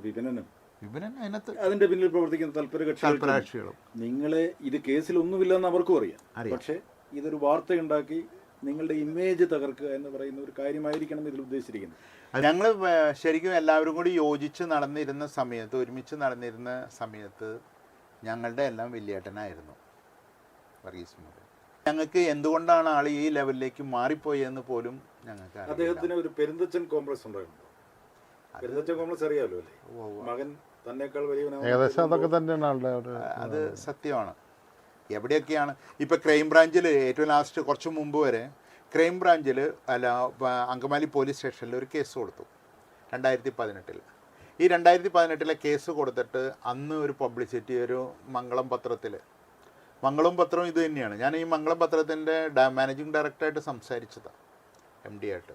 വിപിനൻ അതിനകത്ത് അതിന്റെ പിന്നിൽ പ്രവർത്തിക്കുന്ന തൽപരകക്ഷികളും നിങ്ങളെ ഇത് കേസിലൊന്നുമില്ലെന്ന് അവർക്കും അറിയാം. പക്ഷേ ഇതൊരു വാർത്തയുണ്ടാക്കി നിങ്ങളുടെ ഇമേജ് തകർക്കുക എന്ന് പറയുന്ന ഒരു കാര്യമായിരിക്കണം ഇതിൽ ഉദ്ദേശിച്ചിരിക്കുന്നത്. ഞങ്ങൾ ശരിക്കും എല്ലാവരും കൂടി യോജിച്ച് നടന്നിരുന്ന സമയത്ത്, ഒരുമിച്ച് നടന്നിരുന്ന സമയത്ത് ഞങ്ങളുടെ എല്ലാം വലിയേട്ടനായിരുന്നു വർഗീസ് മുതൽ. ഞങ്ങൾക്ക് എന്തുകൊണ്ടാണ് ആൾ ഈ ലെവലിലേക്ക് മാറിപ്പോയെന്ന് പോലും ഞങ്ങൾക്ക് അദ്ദേഹത്തിന് ഒരു പെരുന്തച്ചൻ കോംപ്ലക്സ് ഉണ്ടായിരുന്നു. പെരുന്തച്ചൻ കോംപ്ലക്സ് അറിയാമല്ലോ അല്ലേ? മകൻ തന്നേക്കാൾ വലിയവനാണ്. ഏകദേശം അതൊക്കെ തന്നെയാണ് ആളുടെ ഒരു അത് സത്യമാണ്. എവിടെയൊക്കെയാണ് ഇപ്പോൾ ക്രൈം ബ്രാഞ്ചിൽ ഏറ്റവും ലാസ്റ്റ് കുറച്ച് മുമ്പ് വരെ ക്രൈം ബ്രാഞ്ചിൽ അങ്കമാലി പോലീസ് സ്റ്റേഷനിൽ ഒരു കേസ് കൊടുത്തു 2018. ഈ 2018 കേസ് കൊടുത്തിട്ട് അന്ന് ഒരു പബ്ലിസിറ്റി, ഒരു മംഗളം പത്രത്തിൽ, മംഗളം പത്രം ഇത് തന്നെയാണ്. ഞാൻ ഈ മംഗളം പത്രത്തിൻ്റെ മാനേജിങ് ഡയറക്ടറായിട്ട് സംസാരിച്ചതാണ്, MD ആയിട്ട്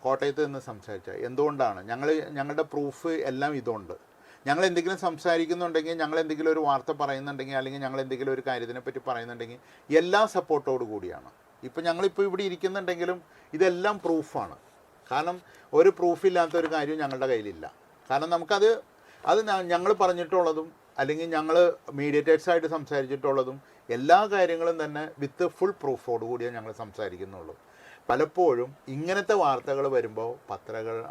കോട്ടയത്ത് നിന്ന് സംസാരിച്ചത്. എന്തുകൊണ്ടാണ് ഞങ്ങളുടെ പ്രൂഫ് എല്ലാം ഇതുണ്ട്. ഞങ്ങൾ എന്തെങ്കിലും സംസാരിക്കുന്നുണ്ടെങ്കിൽ, ഞങ്ങൾ എന്തെങ്കിലും ഒരു വാർത്ത പറയുന്നുണ്ടെങ്കിൽ, അല്ലെങ്കിൽ ഞങ്ങൾ എന്തെങ്കിലും ഒരു കാര്യത്തിനെ പറ്റി പറയുന്നുണ്ടെങ്കിൽ എല്ലാ സപ്പോർട്ടോടു കൂടിയാണ്. ഇപ്പം ഞങ്ങളിപ്പോൾ ഇവിടെ ഇരിക്കുന്നുണ്ടെങ്കിലും ഇതെല്ലാം പ്രൂഫാണ്. കാരണം ഒരു പ്രൂഫില്ലാത്ത ഒരു കാര്യം ഞങ്ങളുടെ കയ്യിലില്ല. കാരണം നമുക്കത് ഞങ്ങൾ പറഞ്ഞിട്ടുള്ളതും അല്ലെങ്കിൽ ഞങ്ങൾ മീഡിയേറ്റേഴ്സായിട്ട് സംസാരിച്ചിട്ടുള്ളതും എല്ലാ കാര്യങ്ങളും തന്നെ വിത്ത് ഫുൾ പ്രൂഫോട് കൂടിയാണ് ഞങ്ങൾ സംസാരിക്കുന്നുള്ളൂ. പലപ്പോഴും ഇങ്ങനത്തെ വാർത്തകൾ വരുമ്പോൾ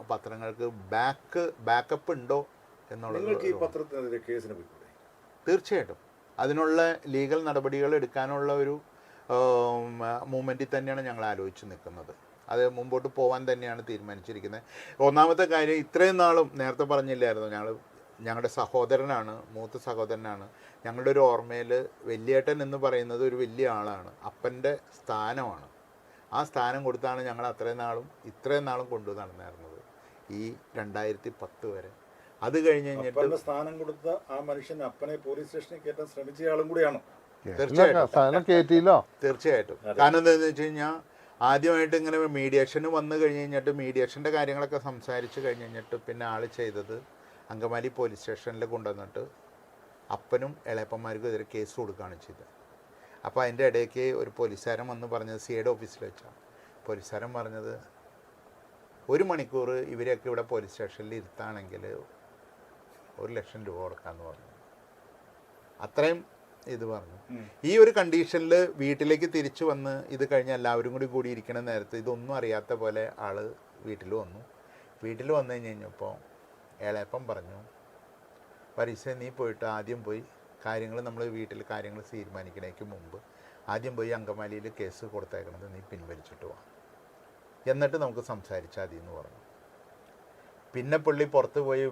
പത്രങ്ങൾക്ക് ബാക്കപ്പ് ഉണ്ടോ എന്നുള്ളത്. തീർച്ചയായിട്ടും അതിനുള്ള ലീഗൽ നടപടികൾ എടുക്കാനുള്ള ഒരു മൂവ്മെൻറ്റിൽ തന്നെയാണ് ഞങ്ങൾ ആലോചിച്ച് നിൽക്കുന്നത്. അത് മുമ്പോട്ട് പോകാൻ തന്നെയാണ് തീരുമാനിച്ചിരിക്കുന്നത്. ഒന്നാമത്തെ കാര്യം, ഇത്രയും നാളും നേരത്തെ പറഞ്ഞില്ലായിരുന്നു, ഞങ്ങളുടെ സഹോദരനാണ്, മൂത്ത സഹോദരനാണ്. ഞങ്ങളുടെ ഒരു ഓർമ്മയിൽ വലിയേട്ടൻ എന്ന് പറയുന്നത് ഒരു വലിയ ആളാണ്, അപ്പൻ്റെ സ്ഥാനമാണ്. ആ സ്ഥാനം കൊടുത്താണ് ഞങ്ങൾ ഇത്രയും നാളും കൊണ്ടു നടന്നിരുന്നത് ഈ 2010 വരെ. അത് കഴിഞ്ഞ് കഴിഞ്ഞിട്ട് സ്ഥാനം കൊടുത്ത ആ മനുഷ്യൻ അപ്പനെ പോലീസ് സ്റ്റേഷനിൽ കയറ്റാൻ ശ്രമിച്ചയാളും കൂടിയാണ്. തീർച്ചയായിട്ടും. കാരണം എന്താണെന്ന് വെച്ച് കഴിഞ്ഞാൽ ആദ്യമായിട്ട് ഇങ്ങനെ മീഡിയേഷന് വന്നു കഴിഞ്ഞ് കഴിഞ്ഞിട്ട് മീഡിയേഷൻ്റെ കാര്യങ്ങളൊക്കെ സംസാരിച്ച് കഴിഞ്ഞ് കഴിഞ്ഞിട്ട് പിന്നെ ആൾ ചെയ്തത് അങ്കമാലി പോലീസ് സ്റ്റേഷനിൽ കൊണ്ടുവന്നിട്ട് അപ്പനും ഇളയപ്പന്മാർക്കും എതിരെ കേസ് കൊടുക്കുകയാണ് ചെയ്തത്. അപ്പോൾ അതിൻ്റെ ഇടയ്ക്ക് ഒരു പോലീസുകാരൻ വന്ന് പറഞ്ഞത്, CID ഓഫീസിൽ വെച്ചാണ് പോലീസുകാരൻ പറഞ്ഞത്, 1 മണിക്കൂർ ഇവരെയൊക്കെ ഇവിടെ പോലീസ് സ്റ്റേഷനിൽ ഇരുത്താണെങ്കിൽ 1,00,000 രൂപ കൊടുക്കാമെന്ന് പറഞ്ഞു. അത്രയും ഇത് പറഞ്ഞു. ഈ ഒരു കണ്ടീഷനിൽ വീട്ടിലേക്ക് തിരിച്ചു വന്ന് ഇത് കഴിഞ്ഞ് എല്ലാവരും കൂടി ഇരിക്കണ നേരത്ത് ഇതൊന്നും അറിയാത്ത പോലെ ആൾ വീട്ടിൽ വന്നു. വീട്ടിൽ വന്നു കഴിഞ്ഞപ്പോൾ ഏളയപ്പം പറഞ്ഞു, പരീക്ഷ നീ പോയിട്ട് ആദ്യം പോയി കാര്യങ്ങൾ, നമ്മൾ വീട്ടിൽ കാര്യങ്ങൾ തീരുമാനിക്കണേക്ക് മുമ്പ് ആദ്യം പോയി അങ്കമാലിയിൽ കേസ് കൊടുത്തേക്കണത് നീ പിൻവലിച്ചിട്ട് വാ, എന്നിട്ട് നമുക്ക് സംസാരിച്ചാൽ മതി എന്ന് പറഞ്ഞു. പിന്നെ പുള്ളി പുറത്ത് പോയി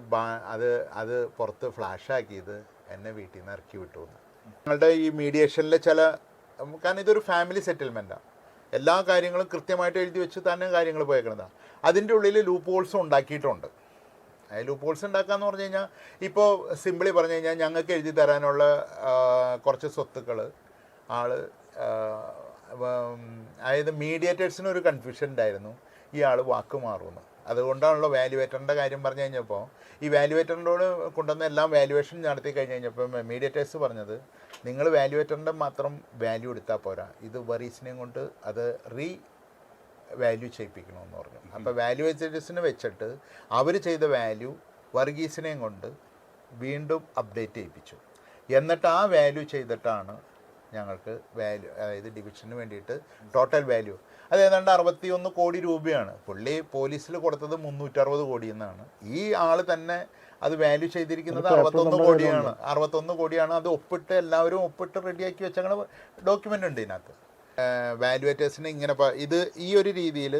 അത് പുറത്ത് ഫ്ലാഷാക്കിയത് എന്നെ വീട്ടിൽ നിന്ന് ഇറക്കി വിട്ടു. ഞങ്ങളുടെ ഈ മീഡിയേഷനിലെ കാരണം ഇതൊരു ഫാമിലി സെറ്റിൽമെൻറ്റാണ്, എല്ലാ കാര്യങ്ങളും കൃത്യമായിട്ട് എഴുതി വെച്ച് തന്നെ കാര്യങ്ങൾ പോയേക്കണതാണ്. അതിൻ്റെ ഉള്ളിൽ ലൂപ്പ് ഹോൾസും ഉണ്ടാക്കിയിട്ടുണ്ട്. ലൂപ്പ് ഹോൾസ് ഉണ്ടാക്കാമെന്ന് പറഞ്ഞു കഴിഞ്ഞാൽ, ഇപ്പോൾ സിമ്പിളി പറഞ്ഞു കഴിഞ്ഞാൽ ഞങ്ങൾക്ക് എഴുതി തരാനുള്ള കുറച്ച് സ്വത്തുക്കൾ അതായത് മീഡിയേറ്റേഴ്സിനൊരു കൺഫ്യൂഷൻ ഉണ്ടായിരുന്നു, ഈ ആൾ വാക്ക് മാറുമെന്ന്. അതുകൊണ്ടാണല്ലോ വാല്യുവേറ്ററിൻ്റെ കാര്യം പറഞ്ഞു കഴിഞ്ഞപ്പോൾ ഈ വാല്യുവേറ്ററിനോട് കൊണ്ടുവന്ന എല്ലാം വാല്യുവേഷൻ നടത്തി കഴിഞ്ഞ് കഴിഞ്ഞപ്പോൾ മീഡിയേറ്റേഴ്സ് പറഞ്ഞത്, നിങ്ങൾ വാല്യുവേറ്ററിൻ്റെ മാത്രം വാല്യൂ എടുത്താൽ പോരാ, ഇത് വറീസിനെയും കൊണ്ട് അത് വാല്യൂ ചെയ്യിപ്പിക്കണമെന്ന് പറഞ്ഞു. അപ്പോൾ വാല്യുവേറ്റേഴ്സിനെ വെച്ചിട്ട് അവർ ചെയ്ത വാല്യൂ വർഗീസിനെയും കൊണ്ട് വീണ്ടും അപ്ഡേറ്റ് ചെയ്യിപ്പിച്ചു. എന്നിട്ട് ആ വാല്യൂ ചെയ്തിട്ടാണ് ഞങ്ങൾക്ക് വാല്യൂ, അതായത് ഡിവിഷന് വേണ്ടിയിട്ട് ടോട്ടൽ വാല്യൂ അത് ഏതാണ്ട് 61 കോടി രൂപയാണ്. പുള്ളി പോലീസിൽ കൊടുത്തത് 360 കോടി എന്നാണ്. ഈ ആൾ തന്നെ അത് വാല്യൂ ചെയ്തിരിക്കുന്നത് 61 കോടിയാണ്. അത് ഒപ്പിട്ട് എല്ലാവരും ഒപ്പിട്ട് റെഡിയാക്കി വെച്ചങ്ങനെ ഡോക്യുമെൻ്റ് ഉണ്ട് ഇതിനകത്ത്. വാല്യുവേറ്റേഴ്സിന് ഇങ്ങനെ ഇത് ഈ ഒരു രീതിയിൽ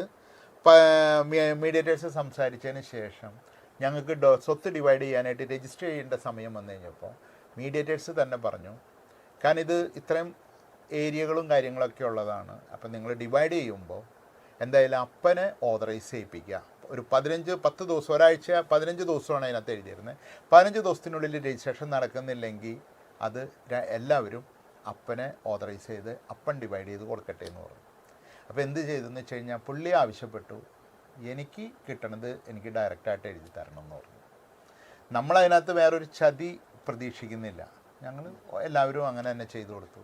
മീഡിയേറ്റേഴ്സ് സംസാരിച്ചതിന് ശേഷം ഞങ്ങൾക്ക് സ്വത്ത് ഡിവൈഡ് ചെയ്യാനായിട്ട് രജിസ്റ്റർ ചെയ്യേണ്ട സമയം വന്നു കഴിഞ്ഞപ്പോൾ മീഡിയേറ്റേഴ്സ് തന്നെ പറഞ്ഞു, കാരണം ഇത് ഇത്രയും ഏരിയകളും കാര്യങ്ങളൊക്കെ ഉള്ളതാണ്, അപ്പം നിങ്ങൾ ഡിവൈഡ് ചെയ്യുമ്പോൾ എന്തായാലും അപ്പനെ ഓതറൈസ് ചെയ്യിപ്പിക്കുക. ഒരു 10 ദിവസം, ഒരാഴ്ച 15 ദിവസമാണ് അതിനകത്ത് എഴുതിയിരുന്നത്. 15 ദിവസത്തിനുള്ളിൽ രജിസ്ട്രേഷൻ നടക്കുന്നില്ലെങ്കിൽ അത് എല്ലാവരും അപ്പനെ ഓതറൈസ് ചെയ്ത് അപ്പൻ ഡിവൈഡ് ചെയ്ത് കൊടുക്കട്ടെ എന്ന് പറഞ്ഞു. അപ്പോൾ എന്ത് ചെയ്തെന്ന് വെച്ച് കഴിഞ്ഞാൽ പുള്ളി ആവശ്യപ്പെട്ടു, എനിക്ക് കിട്ടണത് എനിക്ക് ഡയറക്റ്റായിട്ട് എഴുതി തരണം എന്ന് പറഞ്ഞു. നമ്മളതിനകത്ത് വേറൊരു ചതി പ്രതീക്ഷിക്കുന്നില്ല, ഞങ്ങൾ എല്ലാവരും അങ്ങനെ തന്നെ ചെയ്തു കൊടുത്തു.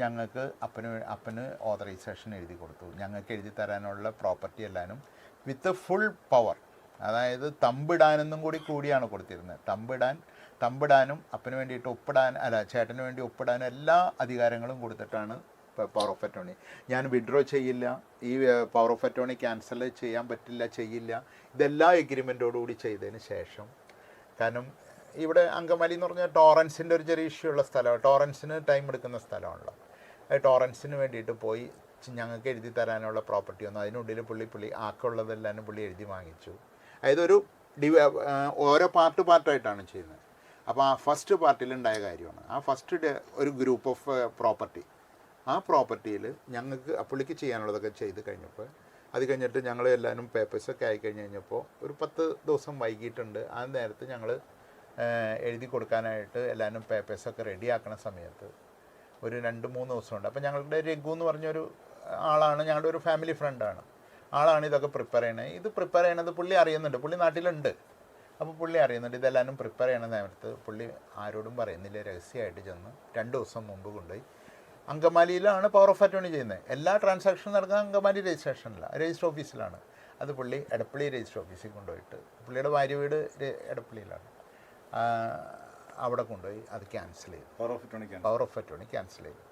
ഞങ്ങൾക്ക് അപ്പന് ഓതറൈസേഷൻ എഴുതി കൊടുത്തു. ഞങ്ങൾക്ക് എഴുതി തരാനുള്ള പ്രോപ്പർട്ടി എല്ലാവരും വിത്ത് ഫുൾ പവർ, അതായത് തമ്പിടാനെന്നും കൂടിയാണ് കൊടുത്തിരുന്നത്. തമ്പിടാനും അപ്പന് വേണ്ടിയിട്ട് ചേട്ടന് വേണ്ടി ഒപ്പിടാനും എല്ലാ അധികാരങ്ങളും കൊടുത്തിട്ടാണ് പവർ ഓഫ് അറ്റോർണി. ഞാൻ വിഡ്രോ ചെയ്യില്ല, ഈ പവർ ഓഫ് അറ്റോർണി ക്യാൻസൽ ചെയ്യാൻ പറ്റില്ല, ചെയ്യില്ല, ഇതെല്ലാം എഗ്രിമെൻറ്റോടുകൂടി ചെയ്തതിന് ശേഷം. കാരണം ഇവിടെ അങ്കമാലി എന്ന് പറഞ്ഞാൽ ടോറൻസിൻ്റെ ഒരു ചെറിയ ഇഷ്യൂ ഉള്ള സ്ഥലമാണ്, ടോറൻസിന് ടൈം എടുക്കുന്ന സ്ഥലമാണല്ലോ. ടോറൻസിന് വേണ്ടിയിട്ട് പോയി ഞങ്ങൾക്ക് എഴുതി തരാനുള്ള പ്രോപ്പർട്ടി ഒന്നും അതിനുള്ളിൽ പുള്ളി ആക്കുള്ളതെല്ലാം പുള്ളി എഴുതി വാങ്ങിച്ചു. അതായത് ഓരോ പാർട്ടായിട്ടാണ് ചെയ്യുന്നത്. അപ്പോൾ ആ ഫസ്റ്റ് പാർട്ടിലുണ്ടായ കാര്യമാണ്. ആ ഫസ്റ്റ് ഒരു ഗ്രൂപ്പ് ഓഫ് പ്രോപ്പർട്ടി, ആ പ്രോപ്പർട്ടിയിൽ ഞങ്ങൾക്ക് പുള്ളിക്ക് ചെയ്യാനുള്ളതൊക്കെ ചെയ്ത് കഴിഞ്ഞപ്പോൾ അത് കഴിഞ്ഞിട്ട് ഞങ്ങൾ എല്ലാവരും പേപ്പേഴ്സൊക്കെ ആയിക്കഴിഞ്ഞപ്പോൾ ഒരു 10 ദിവസം വൈകിട്ടുണ്ട്. ആ നേരത്ത് ഞങ്ങൾ എഴുതി കൊടുക്കാനായിട്ട് എല്ലാവരും പേപ്പേഴ്സൊക്കെ റെഡിയാക്കണ സമയത്ത് ഒരു 2-3 ദിവസമുണ്ട്. അപ്പോൾ ഞങ്ങളുടെ രഘു എന്ന് പറഞ്ഞൊരു ആളാണ്, ഞങ്ങളുടെ ഒരു ഫാമിലി ഫ്രണ്ടാണ്, ആളാണ് ഇതൊക്കെ പ്രിപ്പയർ ചെയ്യണത്. ഇത് പ്രിപ്പയർ ചെയ്യണത് പുള്ളി അറിയുന്നുണ്ട്, പുള്ളി നാട്ടിലുണ്ട്. അപ്പോൾ പുള്ളി അറിയുന്നുണ്ട് ഇതെല്ലാവരും പ്രിപ്പയർ ചെയ്യണ നേരത്ത് പുള്ളി ആരോടും പറയുന്നില്ല, രഹസ്യമായിട്ട് ചെന്ന് 2 ദിവസം മുമ്പ് കൊണ്ടുപോയി അങ്കമാലിയിലാണ് പവർ ഓഫ് അറ്റോർണി ചെയ്യുന്നത്. എല്ലാ ട്രാൻസാക്ഷനും നടക്കുന്നത് അങ്കമാലി രജിസ്റ്റർ ഓഫീസിലാണ്. അത് പുള്ളി എടപ്പള്ളി രജിസ്റ്റർ ഓഫീസിൽ കൊണ്ടുപോയിട്ട്, പുള്ളിയുടെ ഭാര്യ വീട് എടപ്പള്ളിയിലാണ്, അവിടെ കൊണ്ടുപോയി അത് ക്യാൻസൽ ചെയ്തു, പവർ ഓഫ് അറ്റോർണി ക്യാൻസൽ ചെയ്തു.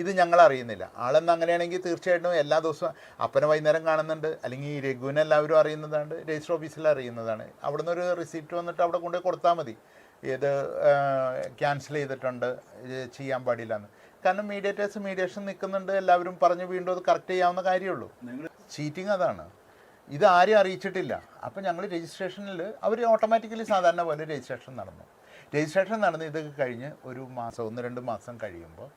ഇത് ഞങ്ങൾ അറിയുന്നില്ല. ആളെന്ന് അങ്ങനെയാണെങ്കിൽ തീർച്ചയായിട്ടും എല്ലാ ദിവസവും അപ്പനെ വൈകുന്നേരം കാണുന്നുണ്ട്, അല്ലെങ്കിൽ രഘുവിനെ എല്ലാവരും അറിയുന്നതാണ്, രജിസ്റ്റർ ഓഫീസിൽ അറിയുന്നതാണ്. അവിടെ നിന്നൊരു റിസീപ്റ്റ് വന്നിട്ട് അവിടെ കൊണ്ടുപോയി കൊടുത്താൽ മതി, ഇത് ക്യാൻസൽ ചെയ്തിട്ടുണ്ട്, ചെയ്യാൻ പാടില്ല എന്ന്. കാരണം മീഡിയേഷൻ നിൽക്കുന്നുണ്ട്, എല്ലാവരും പറഞ്ഞ് വീണ്ടും അത് കറക്റ്റ് ചെയ്യാവുന്ന കാര്യമുള്ളൂ. ചീറ്റിംഗ് അതാണ്. ഇത് ആരും അറിയിച്ചിട്ടില്ല. അപ്പം ഞങ്ങൾ രജിസ്ട്രേഷനിൽ അവർ ഓട്ടോമാറ്റിക്കലി സാധാരണ പോലെ രജിസ്ട്രേഷൻ നടന്ന് ഇതൊക്കെ കഴിഞ്ഞ് ഒരു മാസം 1-2 മാസം കഴിയുമ്പോൾ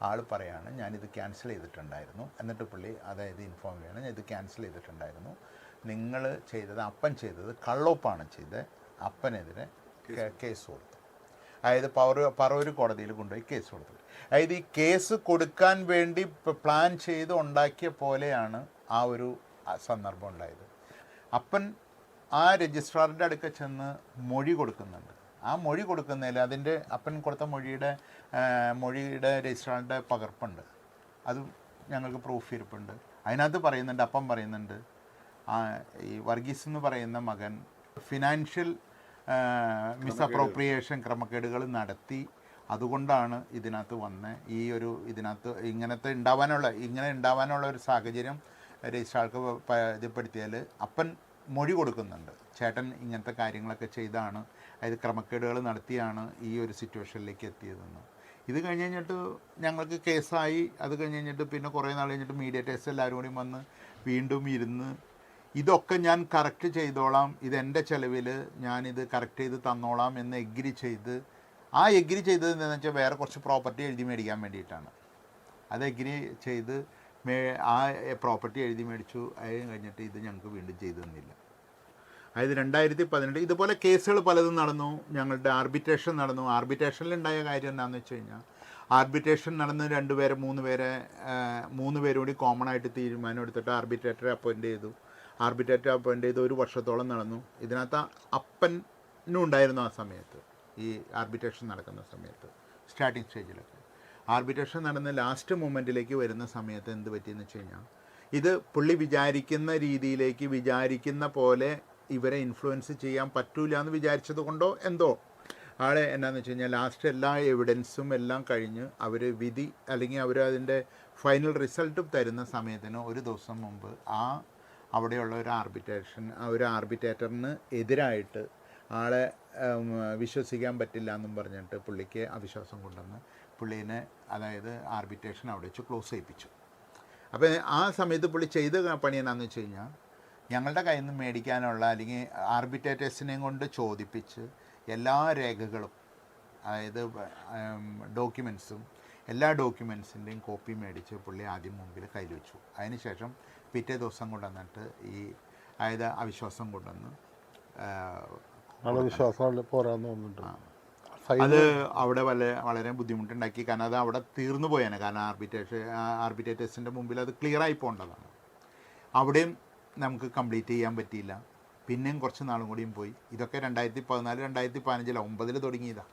ആൾ പറയാണ് ഞാനിത് ക്യാൻസൽ ചെയ്തിട്ടുണ്ടായിരുന്നു. എന്നിട്ട് പുള്ളി അതായത് ഇൻഫോം ചെയ്യണം, ഞാൻ ഇത് ക്യാൻസൽ ചെയ്തിട്ടുണ്ടായിരുന്നു, നിങ്ങൾ ചെയ്തത് അപ്പൻ ചെയ്തത് കള്ളൊപ്പാണ് ചെയ്തത്, അപ്പനെതിരെ കേസ് കൊടുത്തു. അതായത് പറവൂർ കോടതിയിൽ കൊണ്ടുപോയി കേസ് കൊടുത്തു. അതായത് ഈ കേസ് കൊടുക്കാൻ വേണ്ടി പ്ലാൻ ചെയ്ത് ഉണ്ടാക്കിയ പോലെയാണ് ആ ഒരു സന്ദർഭം ഉണ്ടായത്. അപ്പൻ ആ രജിസ്ട്രാറിൻ്റെ അടുക്ക ചെന്ന് മൊഴി കൊടുക്കുന്നുണ്ട്. ആ മൊഴി കൊടുക്കുന്നതിൽ അതിൻ്റെ അപ്പൻ കൊടുത്ത മൊഴിയുടെ രജിസ്ട്രാറിൻ്റെ പകർപ്പുണ്ട്, അത് ഞങ്ങൾക്ക് പ്രൂഫ് ഇരിപ്പുണ്ട്. അതിനകത്ത് പറയുന്നുണ്ട്, അപ്പം പറയുന്നുണ്ട് ഈ വർഗീസ് എന്ന് പറയുന്ന മകൻ ഫിനാൻഷ്യൽ മിസ്അപ്രോപ്രിയേഷൻ ക്രമക്കേടുകൾ നടത്തി, അതുകൊണ്ടാണ് ഇതിനകത്ത് വന്ന് ഇതിനകത്ത് ഇങ്ങനെ ഉണ്ടാവാനുള്ള ഒരു സാഹചര്യം രജിസ്ട്രാർക്ക് ഇതിപ്പെടുത്തിയാൽ അപ്പൻ മൊഴി കൊടുക്കുന്നുണ്ട്, ചേട്ടൻ ഇങ്ങനത്തെ കാര്യങ്ങളൊക്കെ ചെയ്താണ്, അതായത് ക്രമക്കേടുകൾ നടത്തിയാണ് ഈ ഒരു സിറ്റുവേഷനിലേക്ക് എത്തിയതെന്ന്. ഇത് കഴിഞ്ഞ് കഴിഞ്ഞിട്ട് ഞങ്ങൾക്ക് കേസായി. അത് കഴിഞ്ഞ് കഴിഞ്ഞിട്ട് പിന്നെ കുറേ നാൾ കഴിഞ്ഞിട്ട് മീഡിയേറ്റേഴ്സ് എല്ലാവരും കൂടി വന്ന് വീണ്ടും ഇരുന്ന് ഇതൊക്കെ ഞാൻ കറക്റ്റ് ചെയ്തോളാം, ഇതെൻ്റെ ചിലവിൽ ഞാനിത് കറക്റ്റ് ചെയ്ത് തന്നോളാം എന്ന് എഗ്രി ചെയ്ത്, ആ എഗ്രി ചെയ്തത് എന്താണെന്ന് വെച്ചാൽ വേറെ കുറച്ച് പ്രോപ്പർട്ടി എഴുതി മേടിക്കാൻ വേണ്ടിയിട്ടാണ്. അത് എഗ്രി ചെയ്ത് ആ പ്രോപ്പർട്ടി എഴുതി മേടിച്ചു. അത് കഴിഞ്ഞിട്ട് ഇത് ഞങ്ങൾക്ക് വീണ്ടും ചെയ്തു തന്നില്ല. അതായത് 2018 ഇതുപോലെ കേസുകൾ പലതും നടന്നു. ഞങ്ങളുടെ ആർബിട്രേഷൻ നടന്നു. ആർബിട്രേഷനിലുണ്ടായ കാര്യം എന്താണെന്ന് വെച്ച് കഴിഞ്ഞാൽ, ആർബിട്രേഷൻ നടന്ന് 3 പേരും കൂടി കോമൺ ആയിട്ട് തീരുമാനം എടുത്തിട്ട് ആർബിട്രേറ്ററെ അപ്പോയിൻ്റ് ചെയ്തു. ആർബിട്രേറ്റർ 1 വർഷത്തോളം നടന്നു. ഇതിനകത്ത് അപ്പനും ഉണ്ടായിരുന്നു ആ സമയത്ത്, ഈ ആർബിട്രേഷൻ നടക്കുന്ന സമയത്ത് സ്റ്റാർട്ടിങ് സ്റ്റേജിലൊക്കെ. ആർബിട്രേഷൻ നടന്ന് ലാസ്റ്റ് മൊമെൻറ്റിലേക്ക് വരുന്ന സമയത്ത് എന്ത് പറ്റിയെന്ന് വെച്ച് കഴിഞ്ഞാൽ, ഇത് പുള്ളി വിചാരിക്കുന്ന രീതിയിലേക്ക് വിചാരിക്കുന്ന പോലെ ഇവരെ ഇൻഫ്ലുവൻസ് ചെയ്യാൻ പറ്റൂല എന്ന് വിചാരിച്ചത് കൊണ്ടോ എന്തോ ആളെ എന്താണെന്ന് വെച്ച് കഴിഞ്ഞാൽ ലാസ്റ്റ് എല്ലാ എവിഡൻസും എല്ലാം കഴിഞ്ഞ് അവർ വിധി അല്ലെങ്കിൽ അവർ അതിൻ്റെ ഫൈനൽ റിസൾട്ട് തരുന്ന സമയത്തിന് 1 ദിവസം മുമ്പ് അവിടെയുള്ള ഒരു ആർബിട്രേറ്ററിന് എതിരായിട്ട് ആളെ വിശ്വസിക്കാൻ പറ്റില്ല എന്നും പറഞ്ഞിട്ട് പുള്ളിക്ക് അവിശ്വാസം കൊണ്ടുവന്ന് പുള്ളീനെ അതായത് ആർബിട്രേഷൻ അവിടെ വെച്ച് ക്ലോസ് ചെയ്യിപ്പിച്ചു. അപ്പോൾ ആ സമയത്ത് പുള്ളി ചെയ്ത പണി എന്താണെന്ന് വെച്ച് കഴിഞ്ഞാൽ, ഞങ്ങളുടെ കയ്യിൽ നിന്ന് മേടിക്കാനുള്ള അല്ലെങ്കിൽ ആർബിറ്റേറ്റേഴ്സിനെയും കൊണ്ട് ചോദിപ്പിച്ച് എല്ലാ രേഖകളും, അതായത് ഡോക്യുമെൻസും എല്ലാ ഡോക്യുമെൻസിൻ്റെയും കോപ്പി മേടിച്ച് പുള്ളി ആദ്യം മുമ്പിൽ കയ്യിൽ വെച്ചു. അതിനുശേഷം പിറ്റേ ദിവസം കൊണ്ടുവന്നിട്ട് ഈ അതായത് അവിശ്വാസം കൊണ്ടുവന്ന് വിശ്വാസം പോരാന്ന് തോന്നുന്നുണ്ട്. അത് അവിടെ വളരെ ബുദ്ധിമുട്ടുണ്ടാക്കി. കാരണം അത് അവിടെ തീർന്നു പോയാണ്. കാരണം ആർബിറ്റേറ്റേഴ്സിൻ്റെ മുമ്പിൽ അത് ക്ലിയറായി പോകേണ്ടതാണ്. അവിടെയും നമുക്ക് കംപ്ലീറ്റ് ചെയ്യാൻ പറ്റിയില്ല. പിന്നെയും കുറച്ച് നാളും കൂടിയും പോയി. ഇതൊക്കെ 2014 2015 9 തുടങ്ങിയതാണ്.